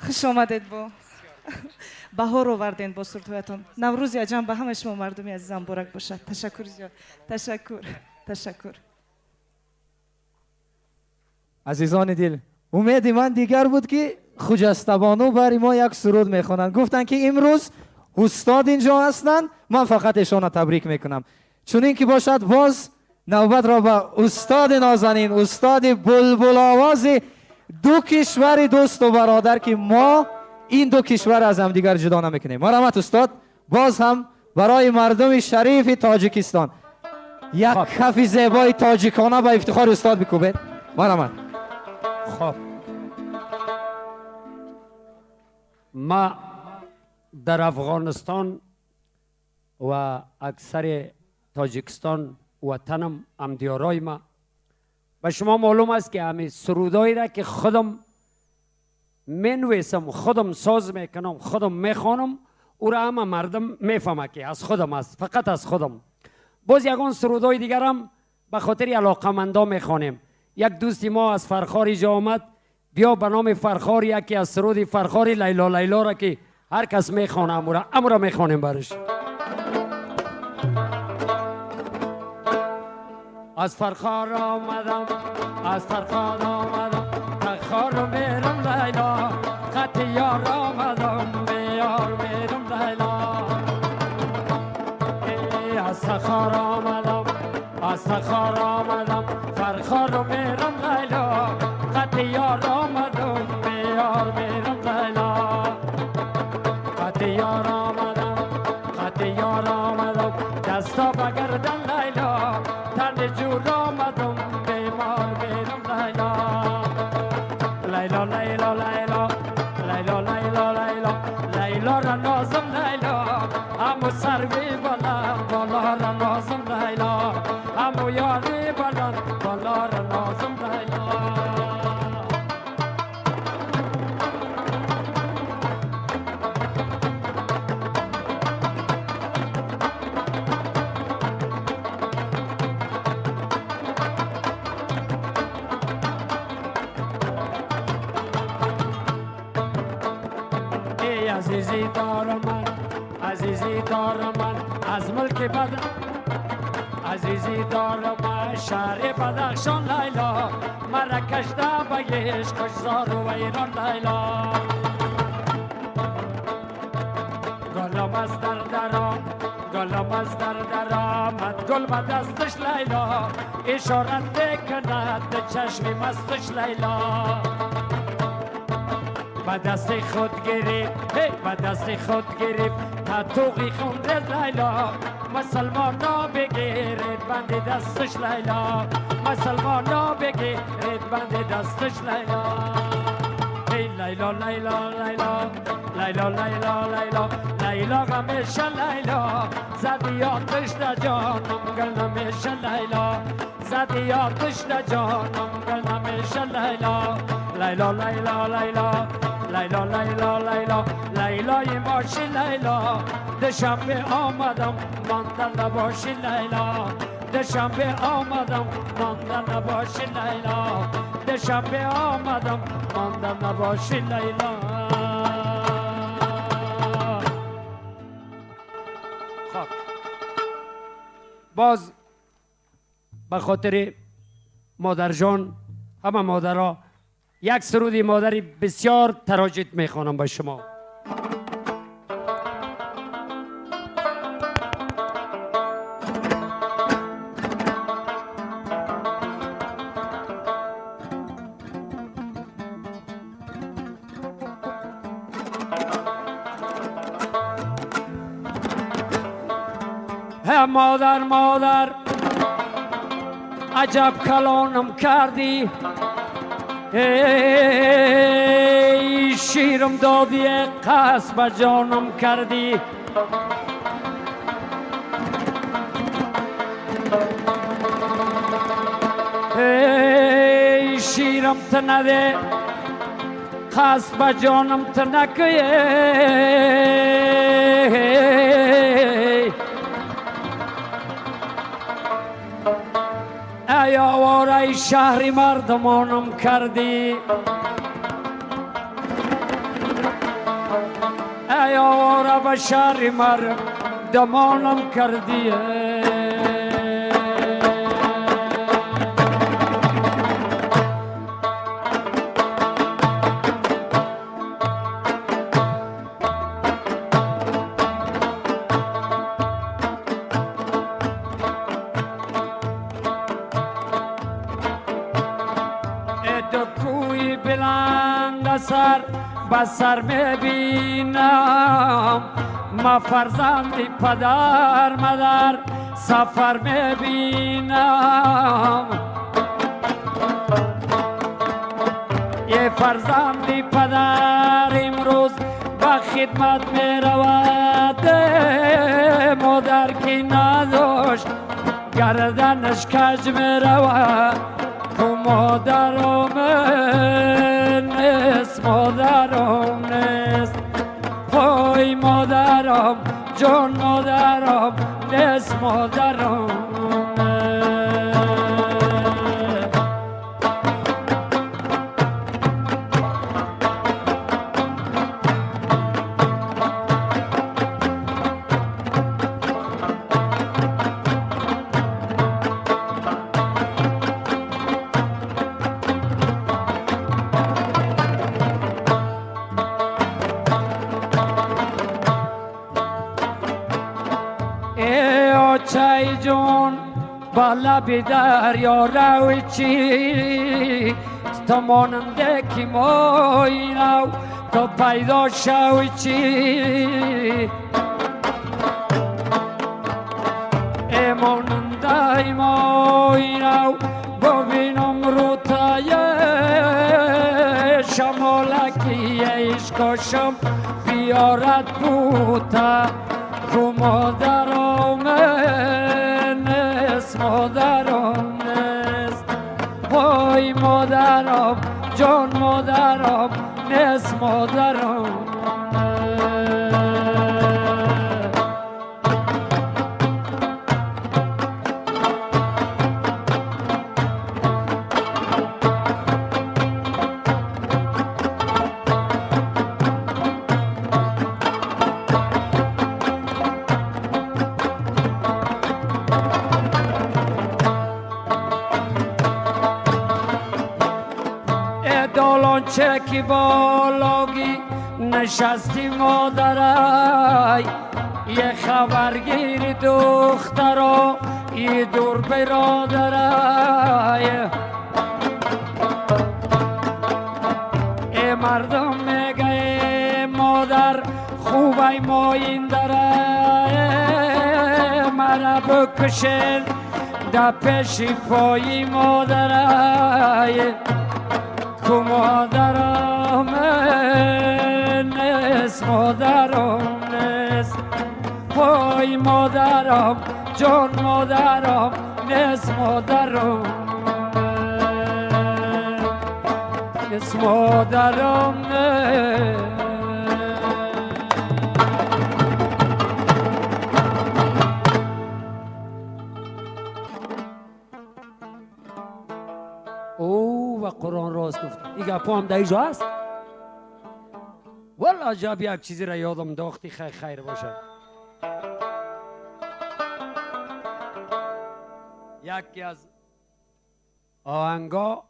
خوش آمدید با بهار آوردین با سرتویتان. نوروز عجم به همه شما مردمی عزیزم مبارک باشد. تشکر زیاد. تشکر. عزیزان دل، امید من دیگر بود که خجسته بانو برای ما یک سرود میخوانند. گفتن که امروز استاد اینجا هستند، من فقط ایشان تبریک میکنم. چون این که باشد باز نوبت را به استاد نازنین، استاد بلبل آواز دو کشور دوست و برادر که ما این دو کشور از هم دیگر جدا نمیکنیم. مرحمت استاد. باز هم برای مردم شریف تاجیکستان یک کف زیبای تاجیکانه به افتخار استاد بکوبید. مرحمت. خب ما در افغانستان و اکثر تاجیکستان وطنم همدیارای ما و شما معلوم است که همین سرودایی را که خودم منویسم، خودم ساز میکنم، خودم میخوانم، او را همه مردم میفهمه که از خودم است، فقط از خودم. باز یگان سرودای دیگر هم به خاطر علاقمندا میخوانیم. یک دوستی ما از فرخار اینجا آمد، بیا به نام فرخار یکی از سرود فرخار لیلا لیلا را که هر کس میخوانه امورا میخوانیم برش. از فرخار آمدم، از فرخار آمدم، فرخار میرم لیلا، خط یار آمدم، بیار میرم لیلا. از فرخار آمدم، از فرخار آمدم، فرخار میرم لیلا، خط یار آمدم، بیار میرم لیلا. خط یار آمدم، خط یار آمدم، دستا بگردن لیلا، تن جور آمدم، بیمار میرم لیلا. لیلا لیلا لیلا لیلا لیلا لیلا لیلا را نازم لیلا، همو سروی بلند بالا را نازم لیلا، همو یاری بلند بالا را نازم لیلا. عزیزی دارم من، عزیزی دارم من از ملک بدن، عزیزی دارم من شهر بدخشان لیلا، مرا کشته به عشقش زار و ویران لیلا. گلم از در درام، گلم از در درآمد، گل به دستش لیلا، اشارت میکند به چشم مستش لیلا. با دست خود گرفت، با دست خود گرفت، تا توقی خوندد لیلا، مسلمانا بگیرد بند دستش لیلا، مسلمانا بگیرد بند دستش لیلا. ای لیلا لیلا لیلا لیلا لیلا لیلا لیلا غمش لیلا، زدی آتش در جانم گل نمیشه لیلا، زدی آتش در جانم گل نمیشه لیلا. لیلا لیلا لیلا لیلا لیلا لیلا لیلای باشی لیلا، دوشنبه آمدم ماندن نباشی لیلا، دوشنبه آمدم ماندن نباشی لیلا، دوشنبه آمدم ماندن نباشی لیلا. خب باز به خاطر مادر جان، همه مادرها، یک سرودی مادری بسیار تراجت میخوانم با شما. مادر مادر عجب کلانم کردی، ای شیرم دادی قصب جانم کردی ای شیرم تنده قصب جانم تنکه ای آواره شهری مردمانم کردی ای آواره به شهری مردمانم کردی سر بسر میبینم ما فرزندی پدر مادر سفر میبینم یه فرزندی پدر امروز با خدمت میرود مادر که نداشت گردنش کج میرود تو مادرم نیست مادرم نیست وای مادرم جان مادرم نیست مادرم چای جون بالا به دریا روی چی تو ماننده که مای رو تو پیدا شوی چی ماننده مای رو ببینم رو تای شمالکی عشقشم بیارد بوتا تو مادرم نیست مادرم نیست وای مادرم جان مادرم نیست مادرم دالانچه که بالاگی نشستی مادرای یه خبرگیر دخترا یه دور برادرای ای مردم میگه مادر خوبای ما این دره مرا بکشن در پیش پای مادرای تو مادرم نیست مادرم نیست وای مادرم جان مادرم نیست مادرم نیست مادرم نیست او و قرآن راست گفت این گپا هم در اینجا هست والا عجب یک چیزی را یادم داختی خیر باشه یکی از آهنگا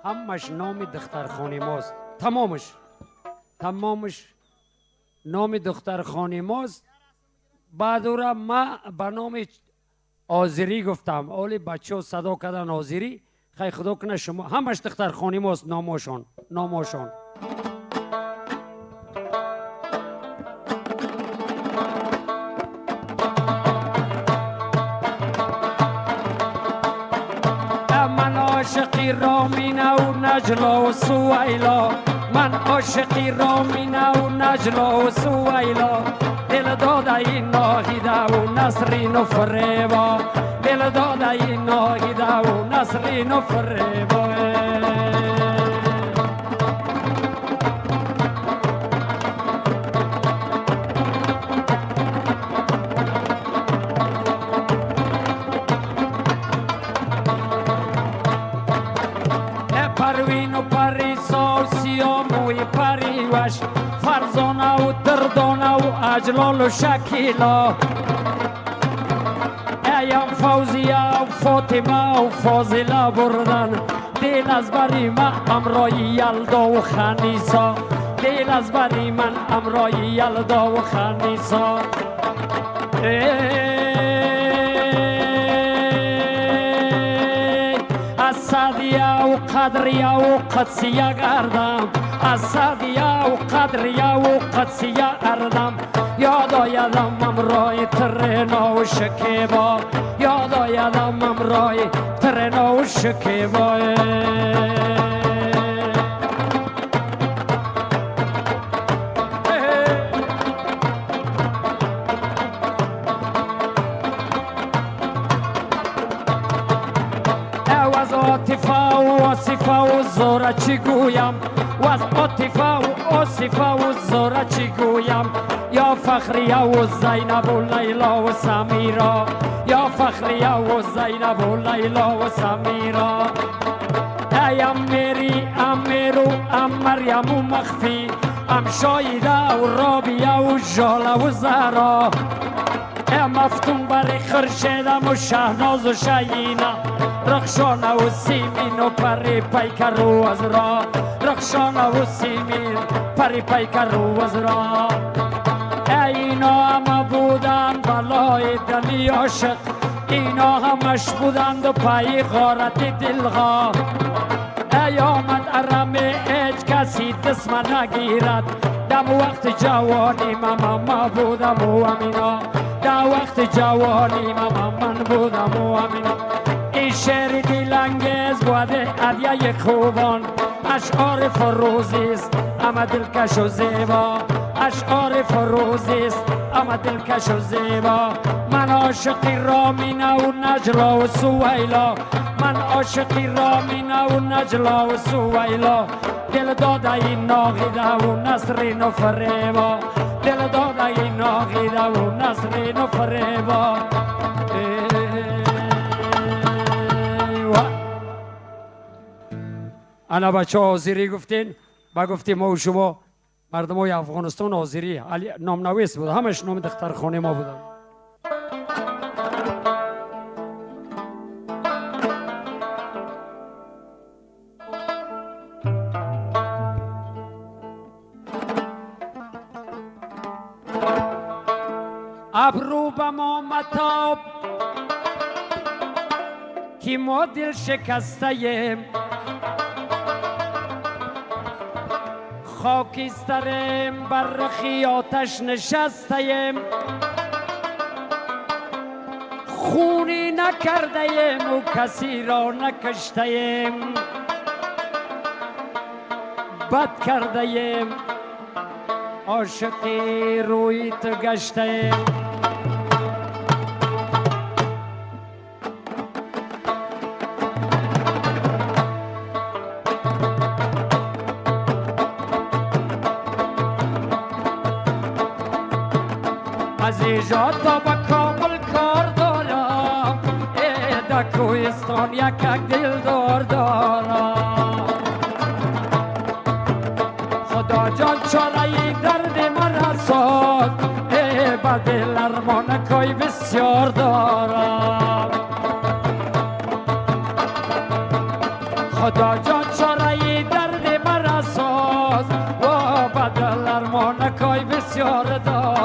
همش نام دخترخانه ماست تمامش نام دخترخانه ماست بعد او را ما به نام آذری گفتم اولی بچه ها صدا کردن آذری خیلی خدا کنه شما همش دخترخانه ماست ناماشان من عاشقی عاشقی رامینه و نجلا و سویلا من عاشقی رامینه و نجلا و سویلا دل داده این ناهیده و نسرین و فریبا دل داده این ناهیده و نسرین و فریبا پروین و پریسا و سیاموی پریوش فرزانه و دردانه و اجلال و شکیلا ایم فوزیه و فاطمه و فاضله بردن دل از بری من امرای یلدا و خنیسا دل از بری من امرای یلدا و خنیسا سادیه و قدریه و قدسیه گردم از سادیه و قدریه و قدسیه اردم یاد آیدم امرای ترنا و شکیبا یاد آیدم امرای ترنا و شکیبا عاطفه و آصفه و زوره چی گویم و از عاطفه و آصفه و زوره چی گویم یا فخریه و زینب و لیلا و سمیرا یا فخریه و زینب و لیلا و سمیرا ای امیری امیر و ام مریم و مخفی ام شایده و رابیه و جاله و زهرا ای مفتون بر خرشیدم و شهناز و شیینه رخشانه و سیمین و پری پیکر و از را رخشانه و سیمین پری پیکر و از را اینا همه بودن بلای دلی عاشق اینا همش بودند و پای غارت دلها ای آمد ارم هیچ کسی دست من نگیرد دم وقت جوانی من بودم و امینا در وقت جوانی من بودم و امینا این شعر دلانگیز بوده هدیه خوبان اشعار فروزیست اما دلکش و زیبا اشعار فروزیست اما دلکش و زیبا من عاشقی رامینه و نجلا و سویلا من عاشقی رامینه و نجلا و سویلا دل داده این ناغیده و نسرین و فریبا دل داده این ناغیده و نسرین و فریبا انا بچه آذری گفتین با گفتیم ما و شما مردم های افغانستان آذری نام نویس بود همش نام دخترخانه ما بودن ابرو به ما متاب که ما دل شکسته‌ایم خاکستریم بر رخی آتش نشسته‌ایم خونی نکرده‌ایم و کسی را نکشته‌ایم بد کرده‌ایم عاشقی روی تو گشته‌ایم از ایجا تا به کابل کار دارم در کوهستان یک دل دارم خدا جان چاره درد من رساد به دل ارمانکای بسیار دارم خدا جان چاره درد من رساد و به دل ارمانکای بسیار دارم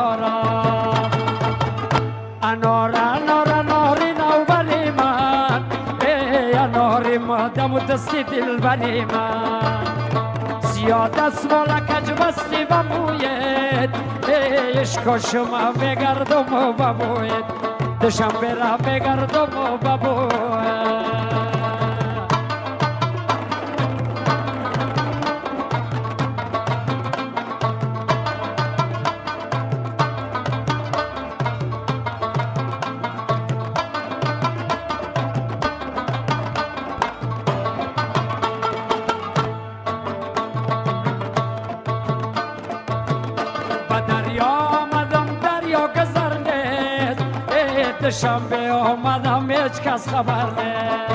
انار انار اناری نو بری من اناری مادم و دستی دل بری من زیاد از مالا کج بستی بموید عشق شما بگردم و بموید دشم برا بگردم و بموید دوشنبه آمدم هیچ کس خبر نه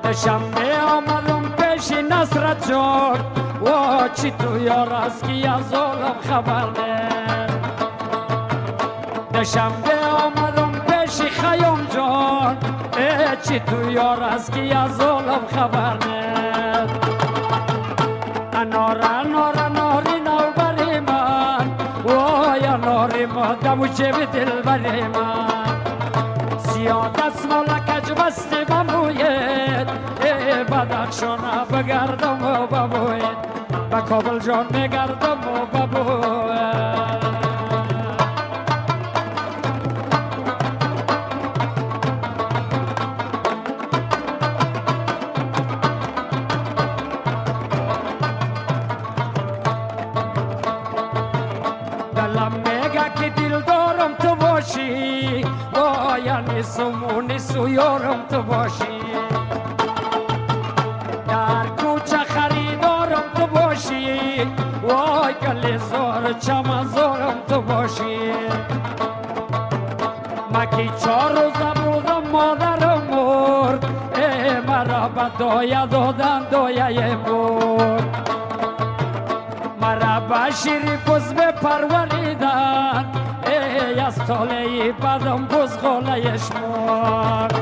دوشنبه آمدم پیش نصرت جان و چی تو یار از کی از عالم خبر نه دوشنبه آمدم پیش خیام جان چی تو یار از کی از عالم خبر نه انار انار اناری نو بری من وای اناری ما دمو چه به دل بری من سیادت مالکج بستی بموید بدخشانه بگردم و ببوید به کابل جان بگردم و ببوید نیسو یارم تو باشی در کوچه خریدارم تو باشی وای گلی زار چمزارم تو باشی مکی 4 روز بودم مادرم مرد مرا به دایه دادن دایه مرد مرا به شیری بز بپروریدن از تاله بدم بزغاله شمار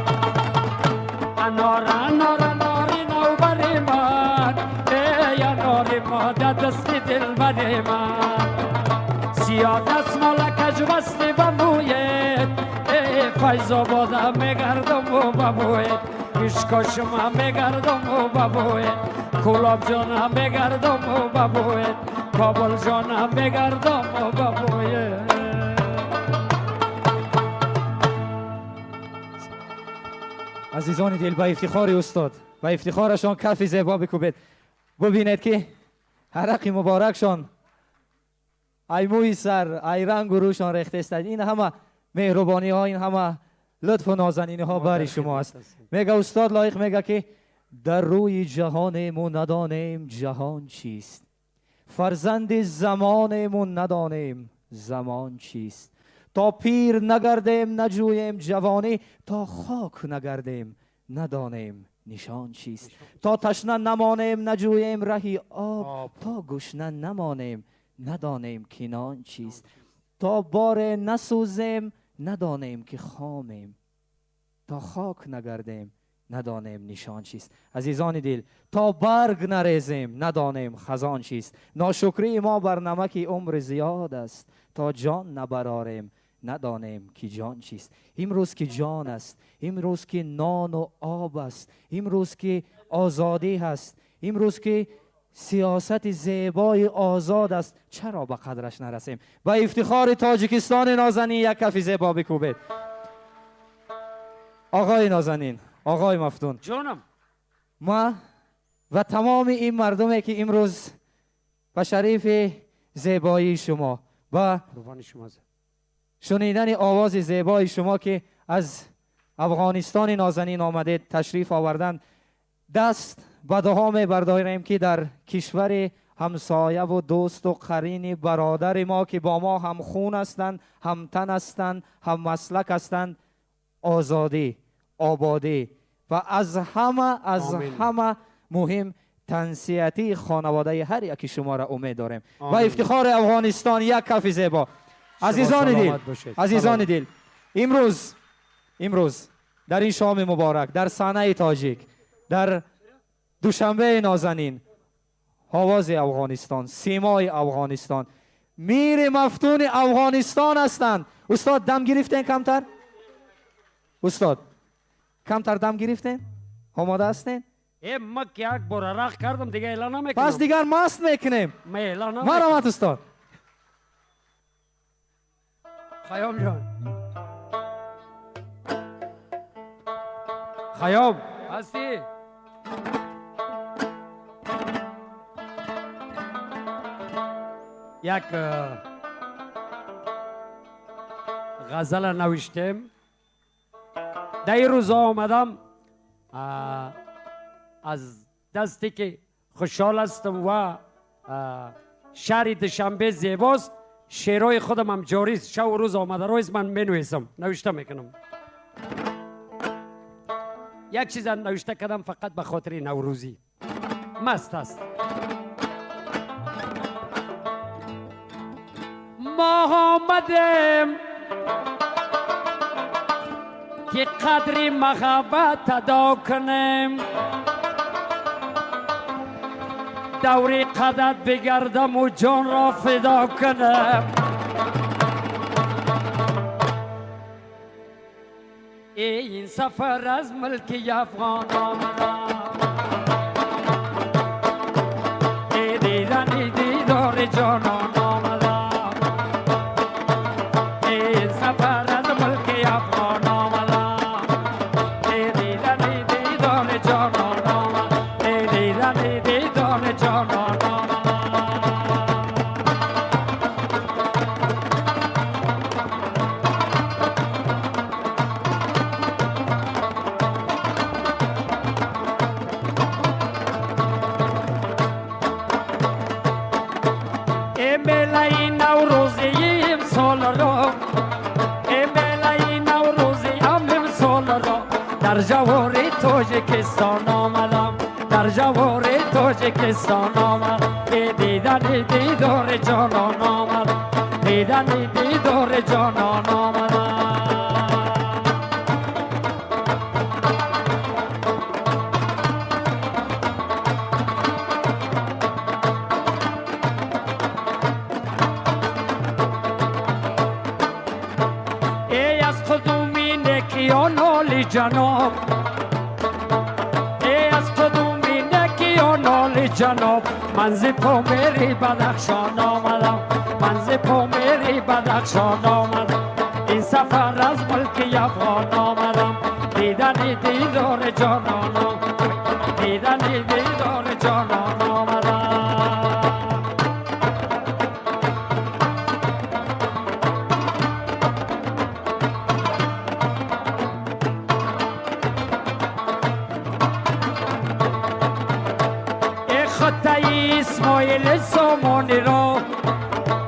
انار انار اناری نو بری من ای اناری ما دستی دل بری من سیادت مالکج بستی بموید ای فیض آباده میگردم و بموید پیشکاشم میگردم و بموید کلاب جانم میگردم و بموید کابل جانم میگردم و بموید عزیزان دل با افتخار استاد با افتخارشان کف زیبا بکوبید ببینید که حرق مبارکشان ای موی سر ای رنگ و روشان ریخته است این همه مهربانی ها این همه لطف و نازنینی ها بر شما است میگه استاد لایق میگه که در روی جهانمون ندانیم جهان چیست فرزند زمانمون ندانیم زمان چیست تا پیر نگردیم نجویم جوانی تا خاک نگردیم ندانیم نشان چیست تا تشنه نمانیم نجویم رهی آب تا گشنه نمانیم ندانیم کنان چیست تا بار نسوزیم ندانیم که خامیم تا خاک نگردیم ندانیم نشان چیست عزیزان دل تا برگ نریزیم ندانیم خزان چیست ناشکری ما بر نمک عمر زیاد است تا جان نبراریم ندانیم که جان چیست امروز که جان است امروز که نان و آب است امروز که آزادی هست امروز که سیاست زیبای آزاد است چرا به قدرش نرسیم با افتخار تاجیکستان نازنین یک کف زیبا بکوبید آقای نازنین آقای مفتون جانم ما و تمام این مردمی که امروز به شریف زیبایی شما و شنیدن آواز زیبای شما که از افغانستان نازنین آمده تشریف آوردن دست به دعا می‌برداریم که در کشور همسایه و دوست و قرین برادر ما که با ما هم خون هستند هم تن هستند هم مسلک هستند آزادی آبادی و از همه مهم تنسیتی خانواده هر یکی شما را امید داریم و افتخار افغانستان یک کف زیبا عزیزان دل امروز در این شام مبارک در صحنه تاجیک در دوشنبه نازنین آواز افغانستان سیمای افغانستان میر مفتون افغانستان هستند استاد دم گرفتین کمتر استاد کمتر دم گرفتین آماده هستین ما که یک بار عرق کردم دیگه اعلان نمیکنم پس دیگر مست میکنیم من اعلان نمیکنم مرحمت استاد خیام جان خیام هستی یک غزل نوشتم در این روز آمدم از دستی که خوشحال هستم و شهر دوشنبه زیباست شعرهای خودم هم جاری شب و روز آمده روز من می نویسم نوشته میکنم. یک چیز نوشته کردم فقط به خاطر نوروزی مست است. ما آمدیم که قدر محبت ادا کنیم، دوری قدرت بگردم و جان را فدا کنم. این سفر از ملک افغان آمدم، دیدن دیدار جانان آمدم. این سفر از ملک افغان آمدم، دیدن دیدار جانان آمدم، دیدن دیدار جانان آمدم. ملای نوروزی امسال را، ملای نوروزی امسال را در جوار تاجیکستان آمدم، در جوار تاجیکستان آمدم. دیدن دیدار جانان آمدم، دیدن دیدار جانان آمدم. جناب ای از قدومی نکیان آل جناب، من ز پامیری بدخشان آمدم، من ز پامیری بدخشان آمدم. این سفر از ملک افغان آمدم، دیدن دیدار جانان آمدم، دیدن دیدار جانان آمدم. خطای اسماعیل سامانی را،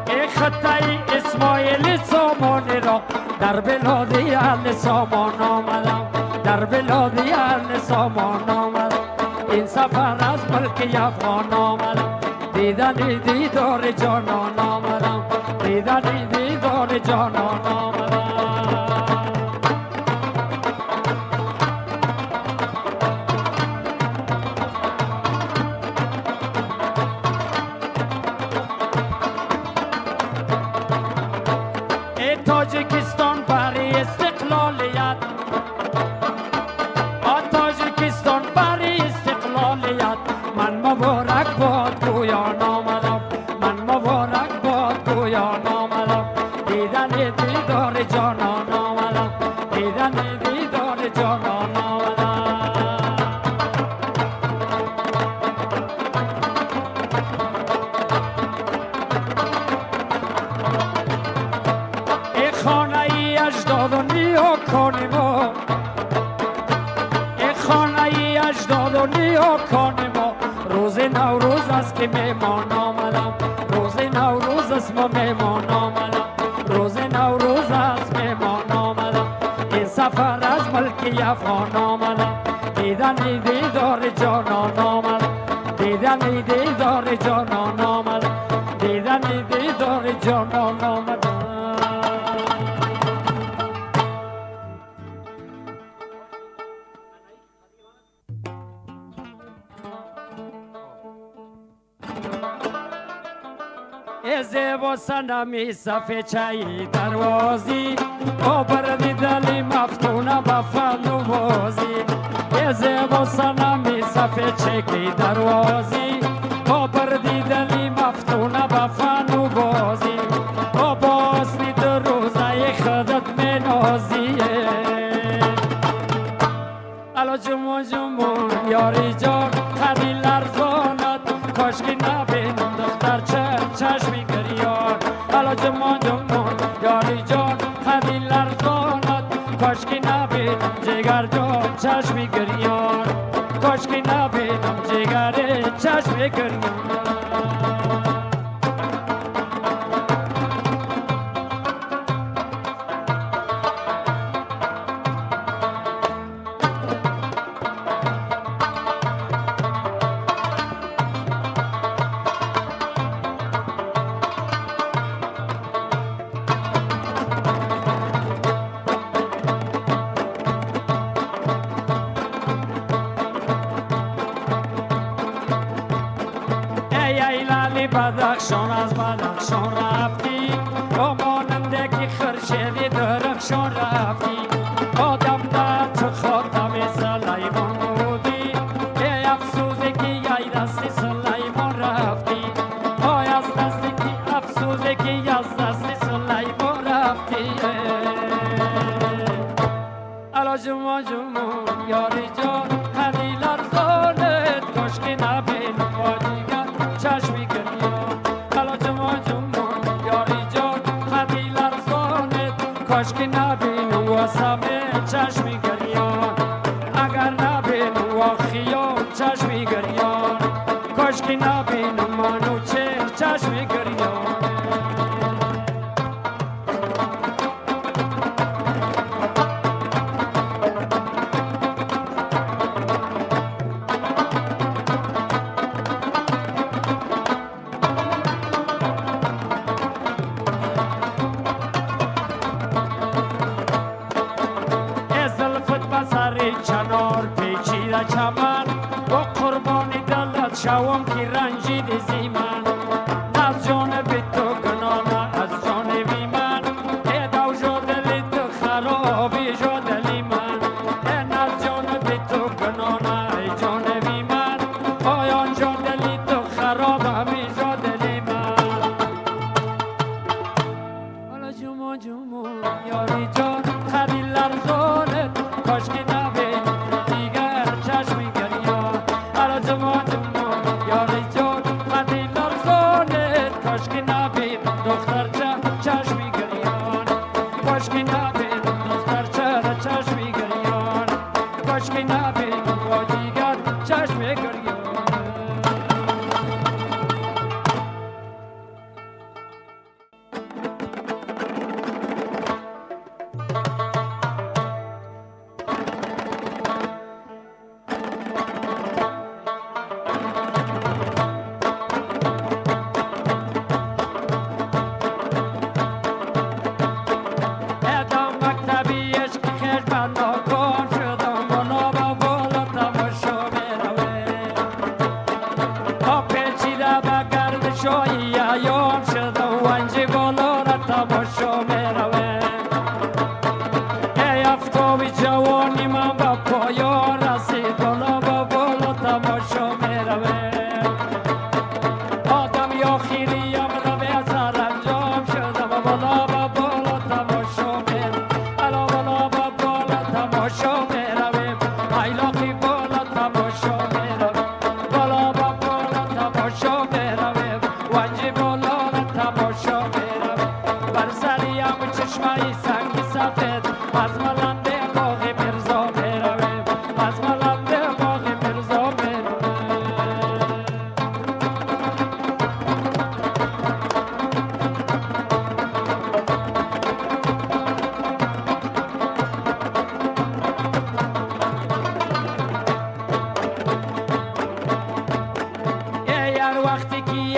ای خطای اسماعیل سامانی را در بلاد اهل سامان آمدم، در بلاد اهل سامان آمدم. این سفر از ملک افغان آمدم، دیدن دیدار جانان آمدم، دیدن دیدار جانان آمدم. تاجیکستان برای استقلالیت، تاجیکستان برای استقلالیت. من مبارک باد گویان آمدم، من مبارک باد گویان آمدم. دیدن دیدار جانان آمدم، دیدن دیدار جانان آمدم. خانه ای اجداد و نیاکان ما، ای خانه ای اجداد و نیاکان ما. روز نوروز است که میمان آمدم، روز نوروز است ما میمان آمدم، روز نوروز است میمان آمدم. این سفر از ملک افغان آمدم، دیدن دیدار جانان آمدم، دیدن دیدار جانان آمدم، دیدن دیدار جانان آمدم. زیبا سنمی صفحه چایی دروازی، آبردی دلی مفتونه بفن و بازی. زیبا سنمی صفحه چکی دروازی، آبردی دلی مفتونه بفن و بازی. آباستی در روزه خودت می نازیه، الا جمون جمون یاری جان خدی لرزانت. کاشکی نبینم دختر چشمی گریان، الا جمون جمون یاری جان خدی لرزانت. کاشکی نبینم جگر جان چشمی گریان، کاشکی نبینم جگر چشمی گریان. بدخشان از بدخشان رفتی ماننده که خورشید درخشان رفتی آدم در تو خاتم سلیمان بودی ای افسوزی که ای دست سلیمان رفتی آی از دستی که افسوزی که از دست سلیمان رفتی الا جمع جمع یاری جان هدی لرزانت کاش که نبین واجیگر چشمی گریان الا جمع جمع یاری جان هدی لرزانت کاش که نبین واسمه چشمی گریان اگر نبین و خیال چشمی گریان کاش که نبین منو چشمی گریان چنار پیچیده چمن با قربانی دلت شوم که رنجید زیمن نه از جانب تو گناه از جانبی من ای دو جا دلی تو خرابی جا دلی من نه از جانب تو گناه ای جانبی من پایان جا دلی تو خراب همی جا دلی من حالا جمع جمع یاری جان خدی لرزانت کاش که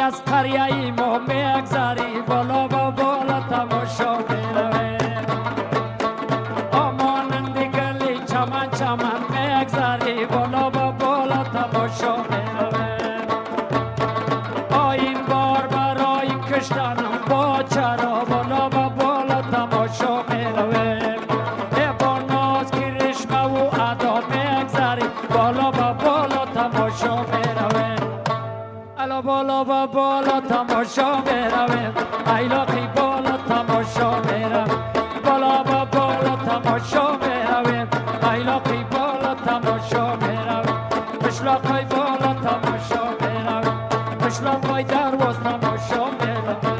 از قریه ما میگذری بالا با بالا تماشا میروه آمانند گلی چمن چمن میگذری بالا با بالا تماشا میروه این بار برای کشتنم با چرا بالا با بالا تماشا میروه با ناز کرشمه و ادا میگذری بالا با بالا تماشا میروه بالا با بالا تماشا میرویم ایلاقی بالا تماشا میرویم بالا با بالا تماشا میرویم ایلاقی بالا تماشا میرویم قشلاقای بالا تماشا میرویم قشلاقای درواز تماشا میرویم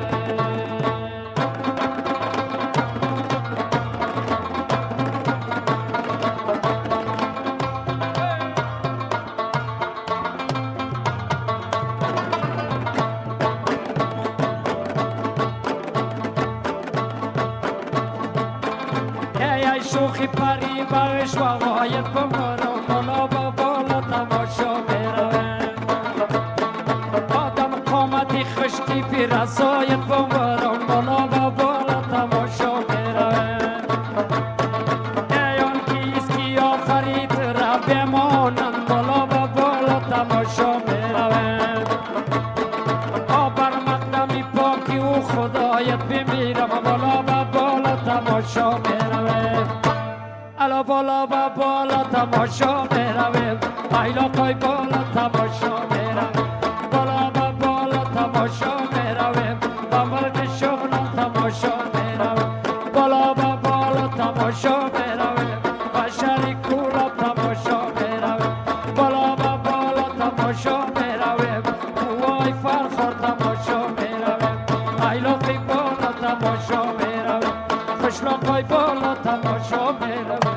شوخی پری باش و غایت بمارم بالا با بالا تماشا میروم آدم قامتی خشتی پی رسایت بمارم بالا با بالا تماشا میروم ایان کیست کی آخری تر بمانند بالا با بالا تماشا میروم بر آی او خدایت بمیرم بالا و بالا تماشا میرویم الا بالا و بالا تماشا میرویم ایلا پای بالا تماشا میرویم بالا و بالا تماشا میرویم با مرد شغلان تماشا میرویم بالا و بالا تماشا میرویم با شری کولا تماشا میرویم بالا و بالا تماشا میرویم وای فرخور تماشا میرویم ایلا پای بالا تماشا میرویم خوشلا پای بالا تماشا میرویم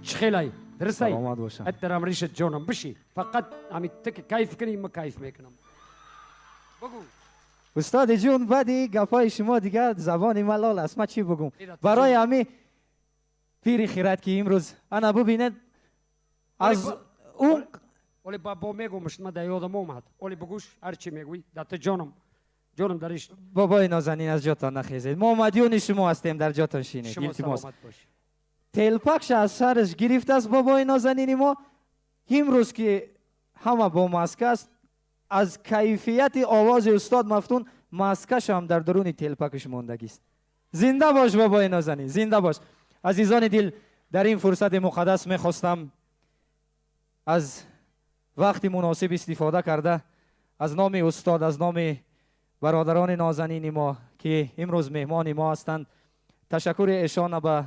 خیلی درسته سلامت باشم. احترام ریشت جانم بشی فقط همین تک کیف کنی ما کیف میکنم بگو استاد جون بعدی گپای شما دیگه زبان ملال است. ما چی بگم ایراد برای همین پیری خیرت که امروز انا ببینید از اون ولی بابا میگومش من در یادم اومد ولی بگوش هر چی میگوی دت جانم درش بابای نازنین از جاتان نخیزید. ما مدیون شما هستیم، در جاتان شینید. شما التماس. سلامت باش تلپکش از سرش گرفته است بابای نازنین ما. امروز که همه با ماسک است، از کیفیت آواز استاد مفتون ماسکش هم در درون تلپکش ماندگی است. زنده باش بابای نازنین، زنده باش. عزیزان دل، در این فرصت مقدس میخواستم از وقت مناسب استفاده کرده از نام استاد، از نام برادران نازنین ما که امروز مهمان ما هستند تشکر ایشان به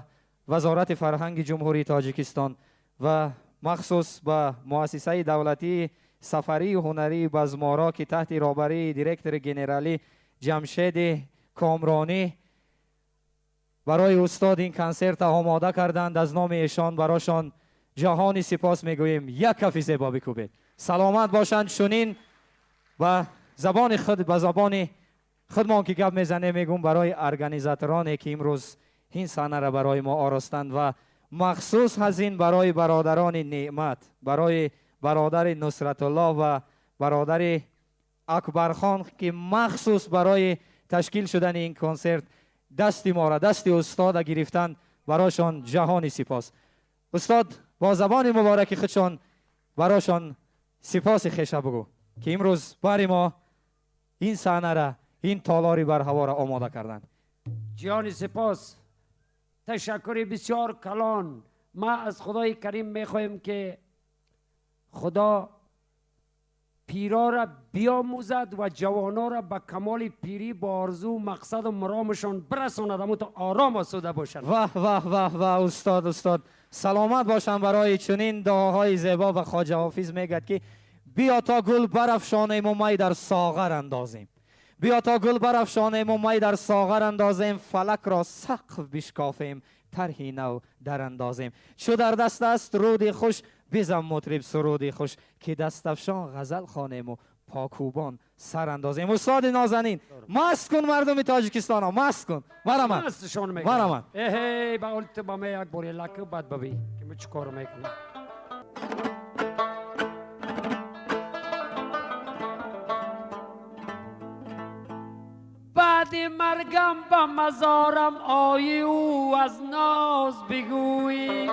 وزارت فرهنگ جمهوری تاجیکستان و مخصوص به مؤسسه دولتی سفری هنری بزمارا که تحت رهبری دیرکتور گنرالی جمشید کامرانی برای استاد این کنسرت آماده کردند. از نام ایشان برایشان جهانی سپاس میگوییم. یک کف زیبا بکوبید. سلامت باشند. چنین و زبان خود به زبان خودمان که گپ میزنه میگم برای ارگانیزاتورانی که امروز این صحنه را برای ما آراستند و مخصوص از این برای برادران نعمت، برای برادر نصرت الله و برادر اکبر خان که مخصوص برای تشکیل شدن این کنسرت دستی ما را، دستی استاد گرفتند، برایشان جهانی سپاس. استاد با زبان مبارک خودشان برایشان سپاس خویش بگو که امروز برای ما این صحنه را، این تالاری بر هوا را آماده کردند. جهانی سپاس، تشکر بسیار کلان. ما از خدای کریم میخواهیم که خدا پیرا را بیاموزد و جوانا را به کمال پیری با آرزو مقصد و مرامشان برساند اما تا آرام آسوده باشند. واه واه واه واه استاد سلامت باشن برای چنین دعاهای زیبا. و خواجه حافظ میگد که بیا تا گل برافشانیم و می در ساغر اندازیم، بیا تا گل برافشانیم و می در ساغر اندازیم، فلک را سقف بشکافیم طرحی نو در اندازیم. چو در دست است رود خوش بزن مطرب سرود خوش، که دست افشان غزل خوانیم و پاکوبان سر اندازیم. استاد نازنین مست کن مردم تاجیکستان ها، مست کن. مرحمت مستشان میکنم. مرحمت. هی با اولت با می یک باری لکه بعد ببین که من چیکار میکنم. بعد مرگم با مزارم آیی او از ناز بگویی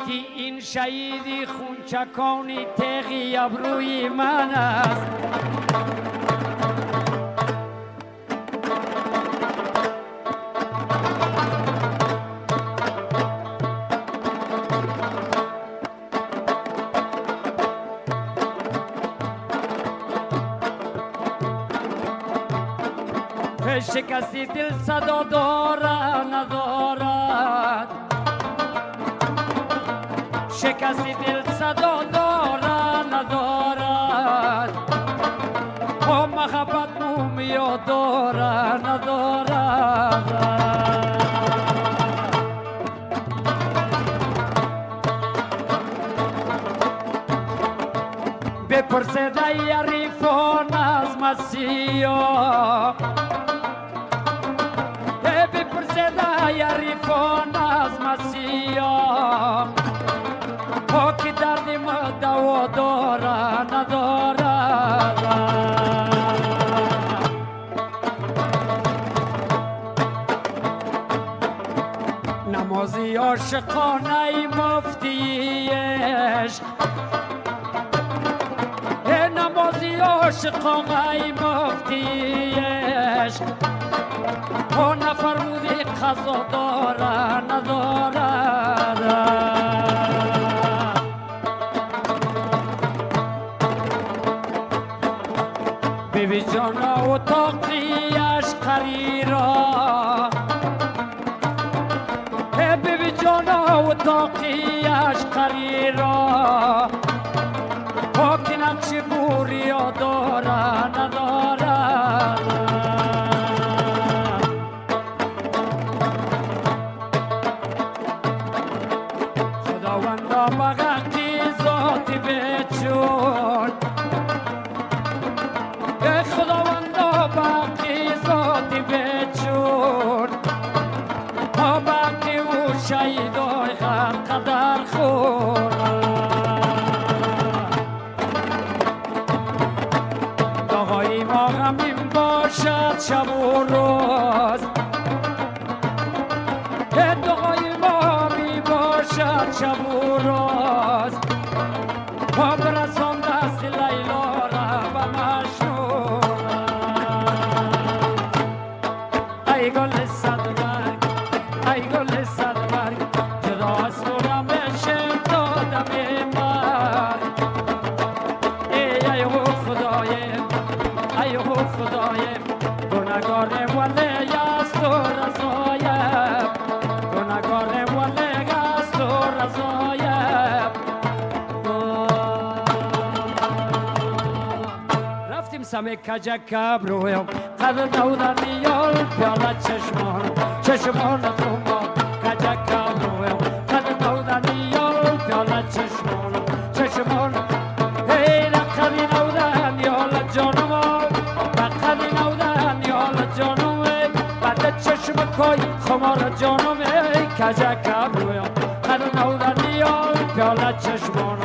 که این شهیدی خونچکانی تیغی ابروی من است. شکستی دل صدا دارد ندارد، شکستی دل صدا دارد ندارد، با محبت مومیا دارد ندارد. بپرسد ای عریفان از مسیح، یاریفان از مسیح با که درد ما دوا دارد ندارد. نمازی عاشقانه مفتی عشق نمازی عاشق آقای مفتی عشق او نفرمودی قضا داره ندارد بیبی جانا و تاقی عشقری را بیبی جانا و تاقی عشقری را پاکی نقش بوری ها داره نداره خداوندا بغقی ذاتی بچون خداوندا بغقی ذاتی بچون ها بغقی و شهیدای خلق قدر خون آقای ما غمین باشد شب و روز آقای ما می باشد شب و روز ما برسان دست لیلا را به مجنون ای گل صدبرگ ای گل صدبرگ جدا از تو رمشه دادم مرگ ای خدایم ای خدایم گناهکارم ولی از تو رضایم گناهکارم ولی از تو رضایم رفتیم سمه کجک کبرویم قدر نودن نیال پیاله چشمان تو ما کجک کبرویم قدر نودن نیال پیاله چشمان ای رقدی نودن نیال جانم رقدی نودن نیال جانم بعد چشم کای خمار جانم کجک کبرویم قدر نودن نیال پیاله چشمان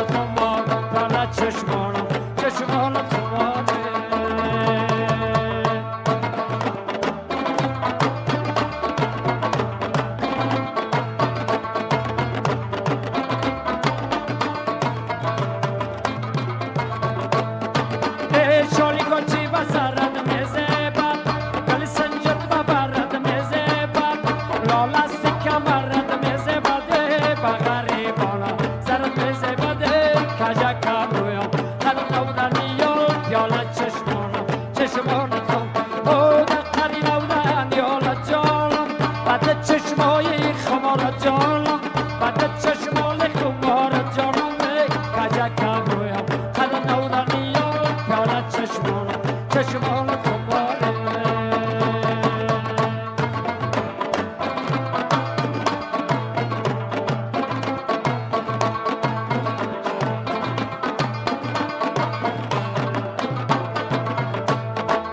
تو ما پیاله چشمان تو ما چشمای خمار جانم بعد چشمال خمار جانم کجک کبرویم قدر نودن نیال پیاله چشمال خماره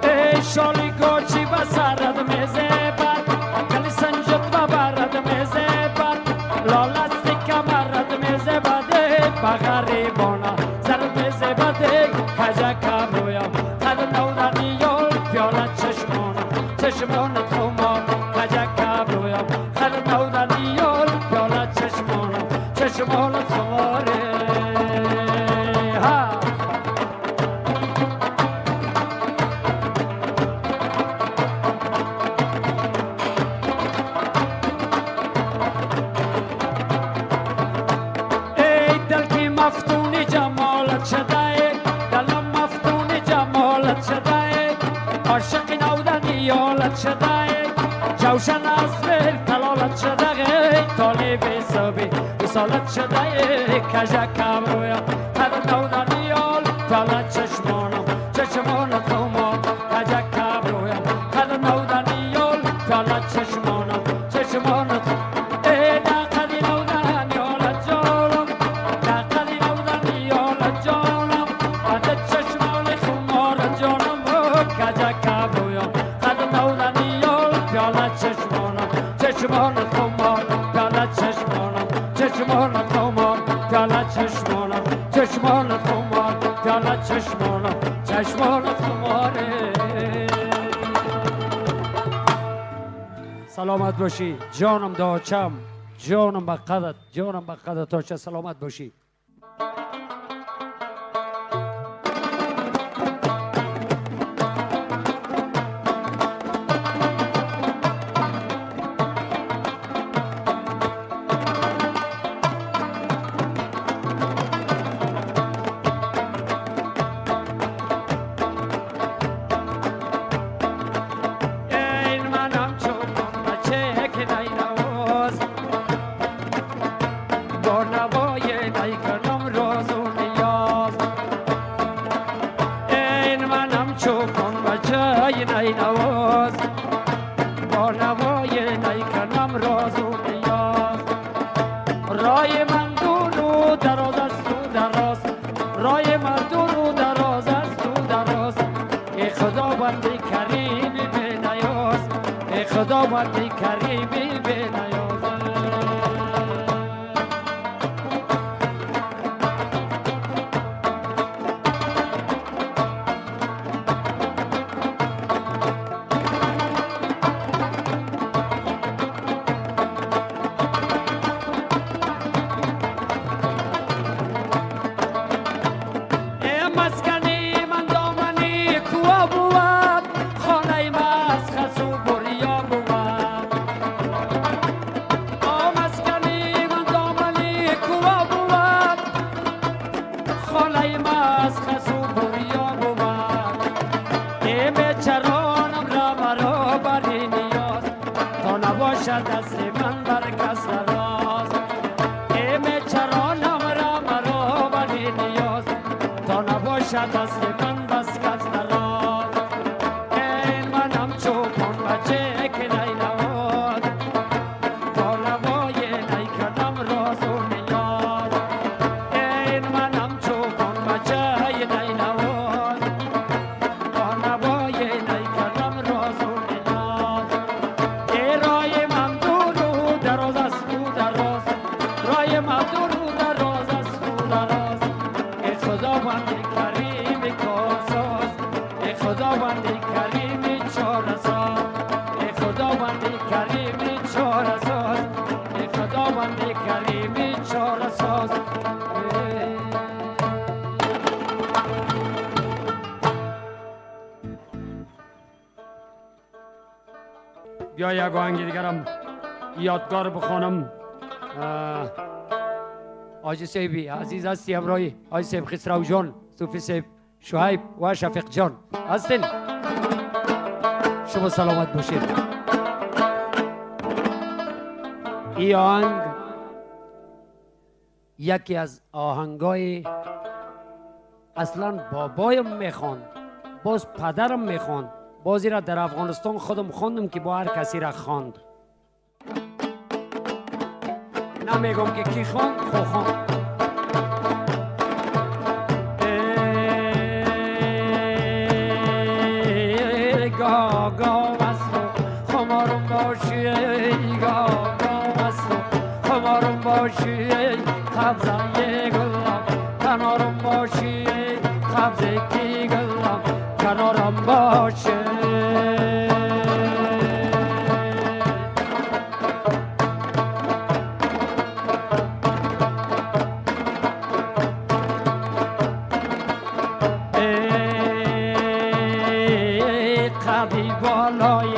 ای شالی گوچی بسرد میزه بغریبانا زرد میزه بده کجک کبرویم قدر نودن نیال پیاله چشمان تو ما کجک کبرویم قدر نودن نیال پیاله چشمان تو ماره مفتون جمالت شده دلم مفتون جمالت شده عاشق نودن یالت شده جوشن از بر تلالت شده طالب صبی وصالت شده کجک کبرویم قدر نودن یال پیاله چشمان تو ما کجک کبرویم قدر نودن یال پیاله چشمان تو چشمانت خمار پیاله چشمانت خماره سلامت باشی جانم داچم جانم به قدرت، جانم به قدرت، تا چه سلامت باشی. خداوند کریمی به نیازه. مسکنی من دامنی کوا بود، خانه مست خسو بریا بود. مسکنی من دامنی کوا بود، خانه مست خسو بریا بود. ای بیچرانم را مرا بری نیاز، تا نباشد دست من بر کس نراز. ای بیچرانم را مرا بری نیاز، تا نباشد دست من بس کس نراز. ای منم چوبان بچه که نینواد، با نوای نیکردم راز و نیاز. ای منم چوبان بچه نینواد، با نوای نیکردم راز و نیاز. ای رای من دور و دراز است و دراز، رای من دور و دراز است و دراز. ای خداوند کریم کارساز، ای خداوند کریم چاره‌ساز، ای خداوند کریم چاره‌ساز، ای خداوند کریم چاره‌ساز. بیا یک آهنگ دیگرم یادگار بخوانم. آجی صاحبی عزیز هستی همراهی آجی صاحب خسرو جان، صوفی صاحب شعیب و شفیق جان هستین. شما سلامت باشید. این آهنگ یکی از آهنگای اصلا بابایم میخواند، باز پدرم میخواند، بازی را در افغانستان خودم خواندم که با هر کسی را خواند. نمیگم که کی خواند، خو خواند. گا گا مستو خمارم باشی، گا گا مستو خمارم باشی، قبضه گلم کنارم باشی، قبضه کی گلم کنارم باشی. قدی بالای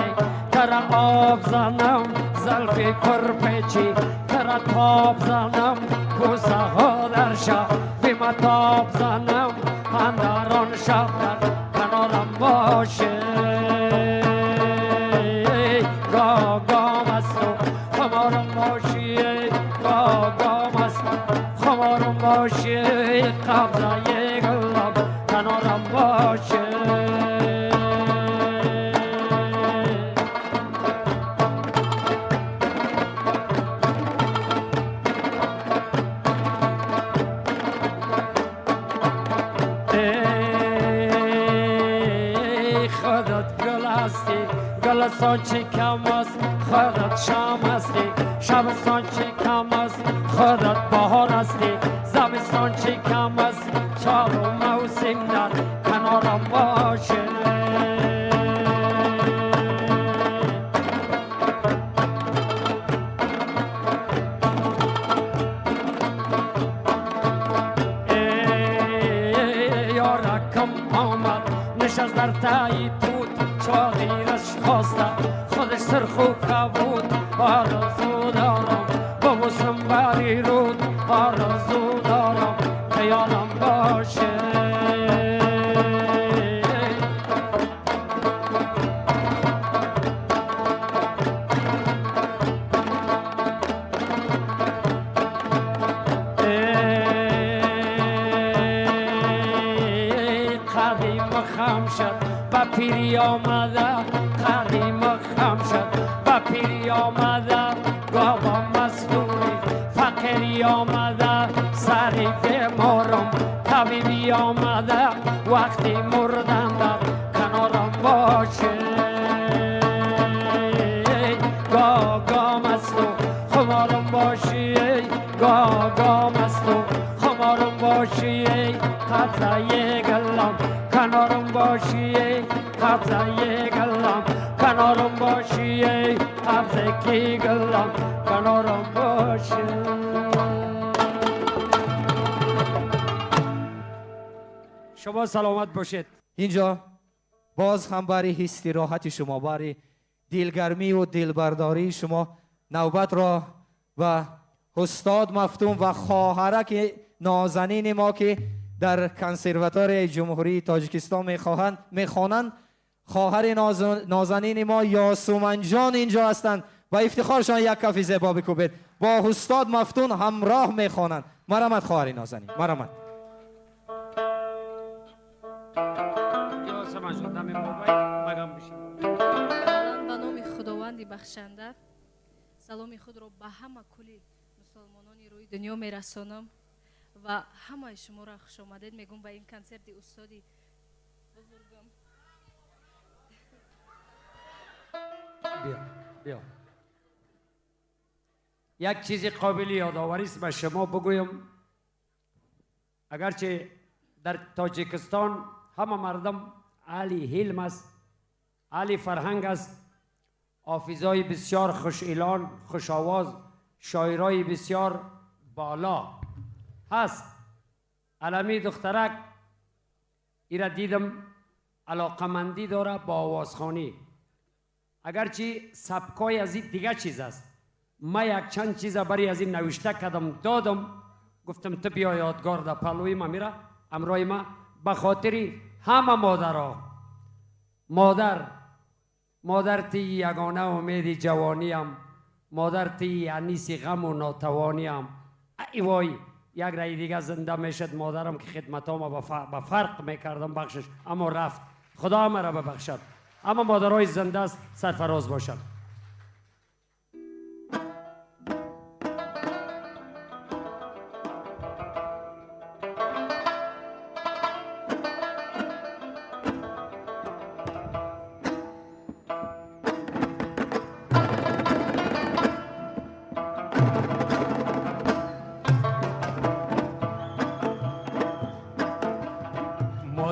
تر آب زنم، زلفی پرپیچی تر تاب زنم، بوسه ها در شب بیمتاب زنم، اندران شب در کنارم باشه. گا گا مستو خمارم باشی، گا گا مستو خمارم باشی، قبضه گلم کنارم باشه. گلستان چی کم است خودت شام هستی، شبستان چی کم است خودت بهار هستی، زمستان چی کم است چار و موسم در کنارم باشه. دلش از در تایی توت چاقیرش خواسته خودش سرخ و کبود آرزو دارم ببوسم بری رود آرزو دارم که یادم باشه و پیری آمده قدیم خم شد و پیری آمده گابا مستوری فقری آمده سری بیمارم طبیبی آمده وقتی مردن در کنارم باشه گاگام است و خمارم باشی گاگام است و خمارم باشی قبضه گلم کنارم باشی قبضه گلم کنارم باشی قبضه کی گلم کنارم باشی. شما سلامت باشید. اینجا باز هم برای استراحت شما برای دلگرمی و دلبرداری شما نوبت را و استاد مفتون و خواهرک نازنین ما که در کنسرواتوار جمهوری تاجیکستان میخوانند خواهر نازنین ما یاسومن جان اینجا هستند و افتخارشان یک کف زیبا بکوبید با استاد مفتون همراه میخوانند. مرحمت خواهر نازنین مرحمت. به نام خداوند بخشنده سلام خود را به همه کلی مسلمانان روی دنیا میرسانم و همه شما را خوش آمدید میگم به این کنسرت استادی بزرگم. بیا یک چیز قابل یادآوری است به شما بگویم اگرچه در تاجیکستان همه مردم اهل حلم است اهل فرهنگ است حافظای بسیار خوش اعلان خوش آواز شاعرای بسیار بالا هست. علمی دخترک ایره دیدم علاقمندی داره با آوازخوانی اگرچه سبکای از این دیگه چیز است. من یک چند چیز برای از این نوشته کردم دادم گفتم تو بیا یادگار در پلوی ما میره امرای ما به خاطری همه مادرها مادر تی یگانه امید جوانیم مادر تی انیس غم و ناتوانیم ای وای یک رای دیگه زنده میشد مادرم که خدمتام به فرق میکردم بخشش اما رفت خدا همه را ببخشد اما مادرای زنده است سرفراز باشد.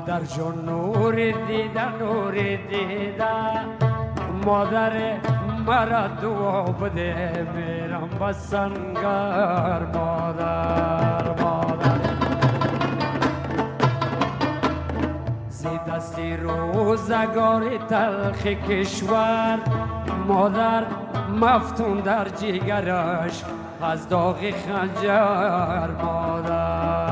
مادر جان نور دیده مادر مرا دعا بده میرم به سنگر مادر زی دستی روزگار تلخ کشور مادر مفتون در جگرش از داغ خنجر مادر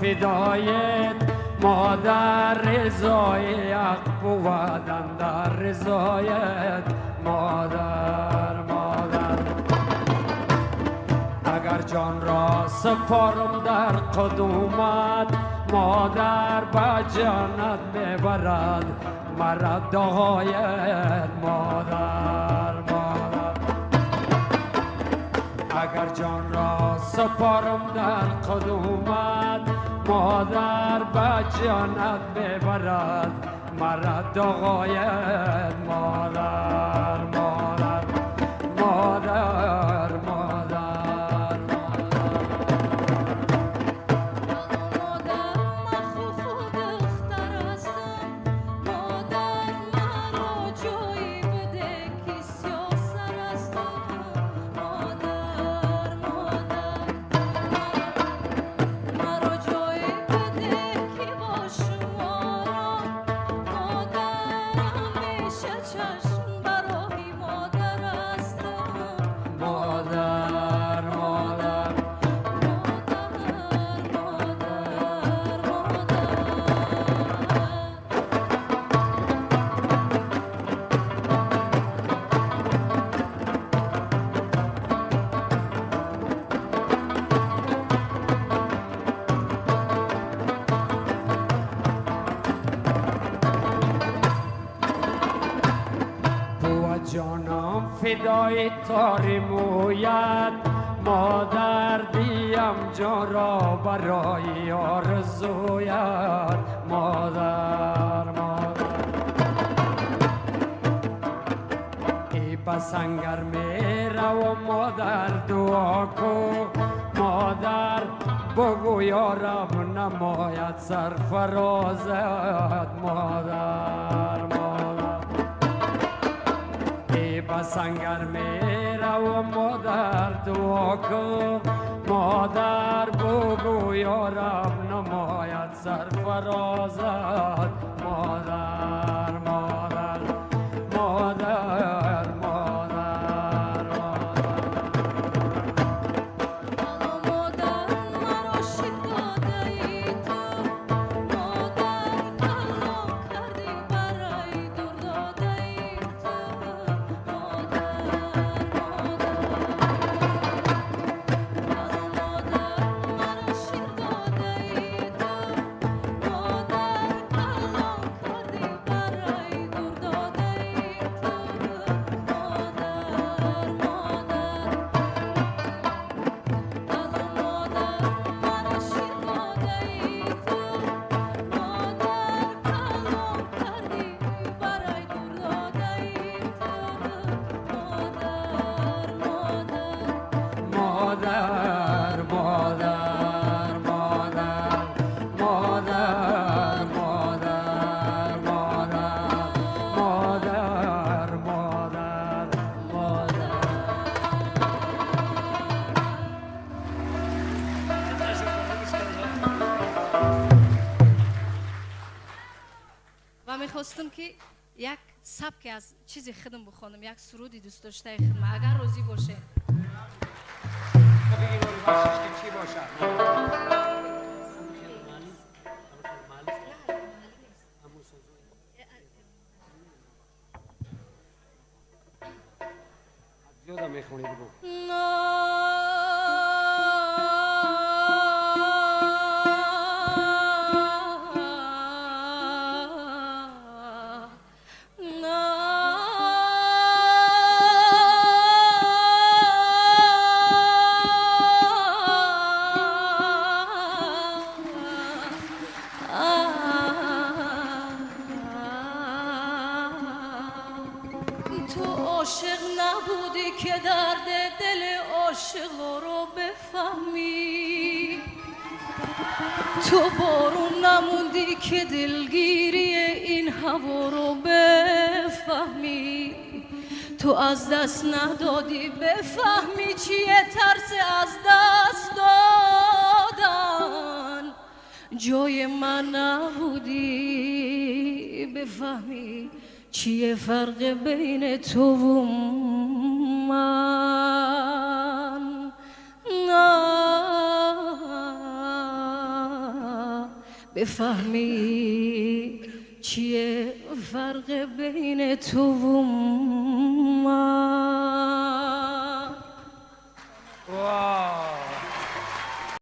فدایت مادر رضای حق بودن در رضایت مادر مادر اگر جان را سپارم در قدومت مادر به جنت میبرد مرا دعایت مادر مادر اگر جان را سپارم در قدومت مادر به جنت میبرد مرا دعایت مادر مادر مادر جانم فدای تار مویت مادر دیم جان را برای آرزویت مادر مادر ای بسنگر میرم و مادر دعا کو مادر بگو یا رب نماید سرفرازت مادر مادر بسنگر میره و مادر دعا کن مادر بگو یا رب نماید سرفرازت مادر مادر مادر میخواستم که یک سبک از چیزی خودم بخونم یک سرودی دوست داشته خودم اگر راضی باشه چی باشه زیاده میخونی بگو عاشق نبودی که درد دل عاشق رو بفهمی تو بارون نموندی که دلگیری این هوا رو بفهمی تو از دست ندادی بفهمی چیه ترس از دست دادن جای من نبودی بفهمی چیه فرق بین تو و من بفهمی چیه فرق بین تو و من.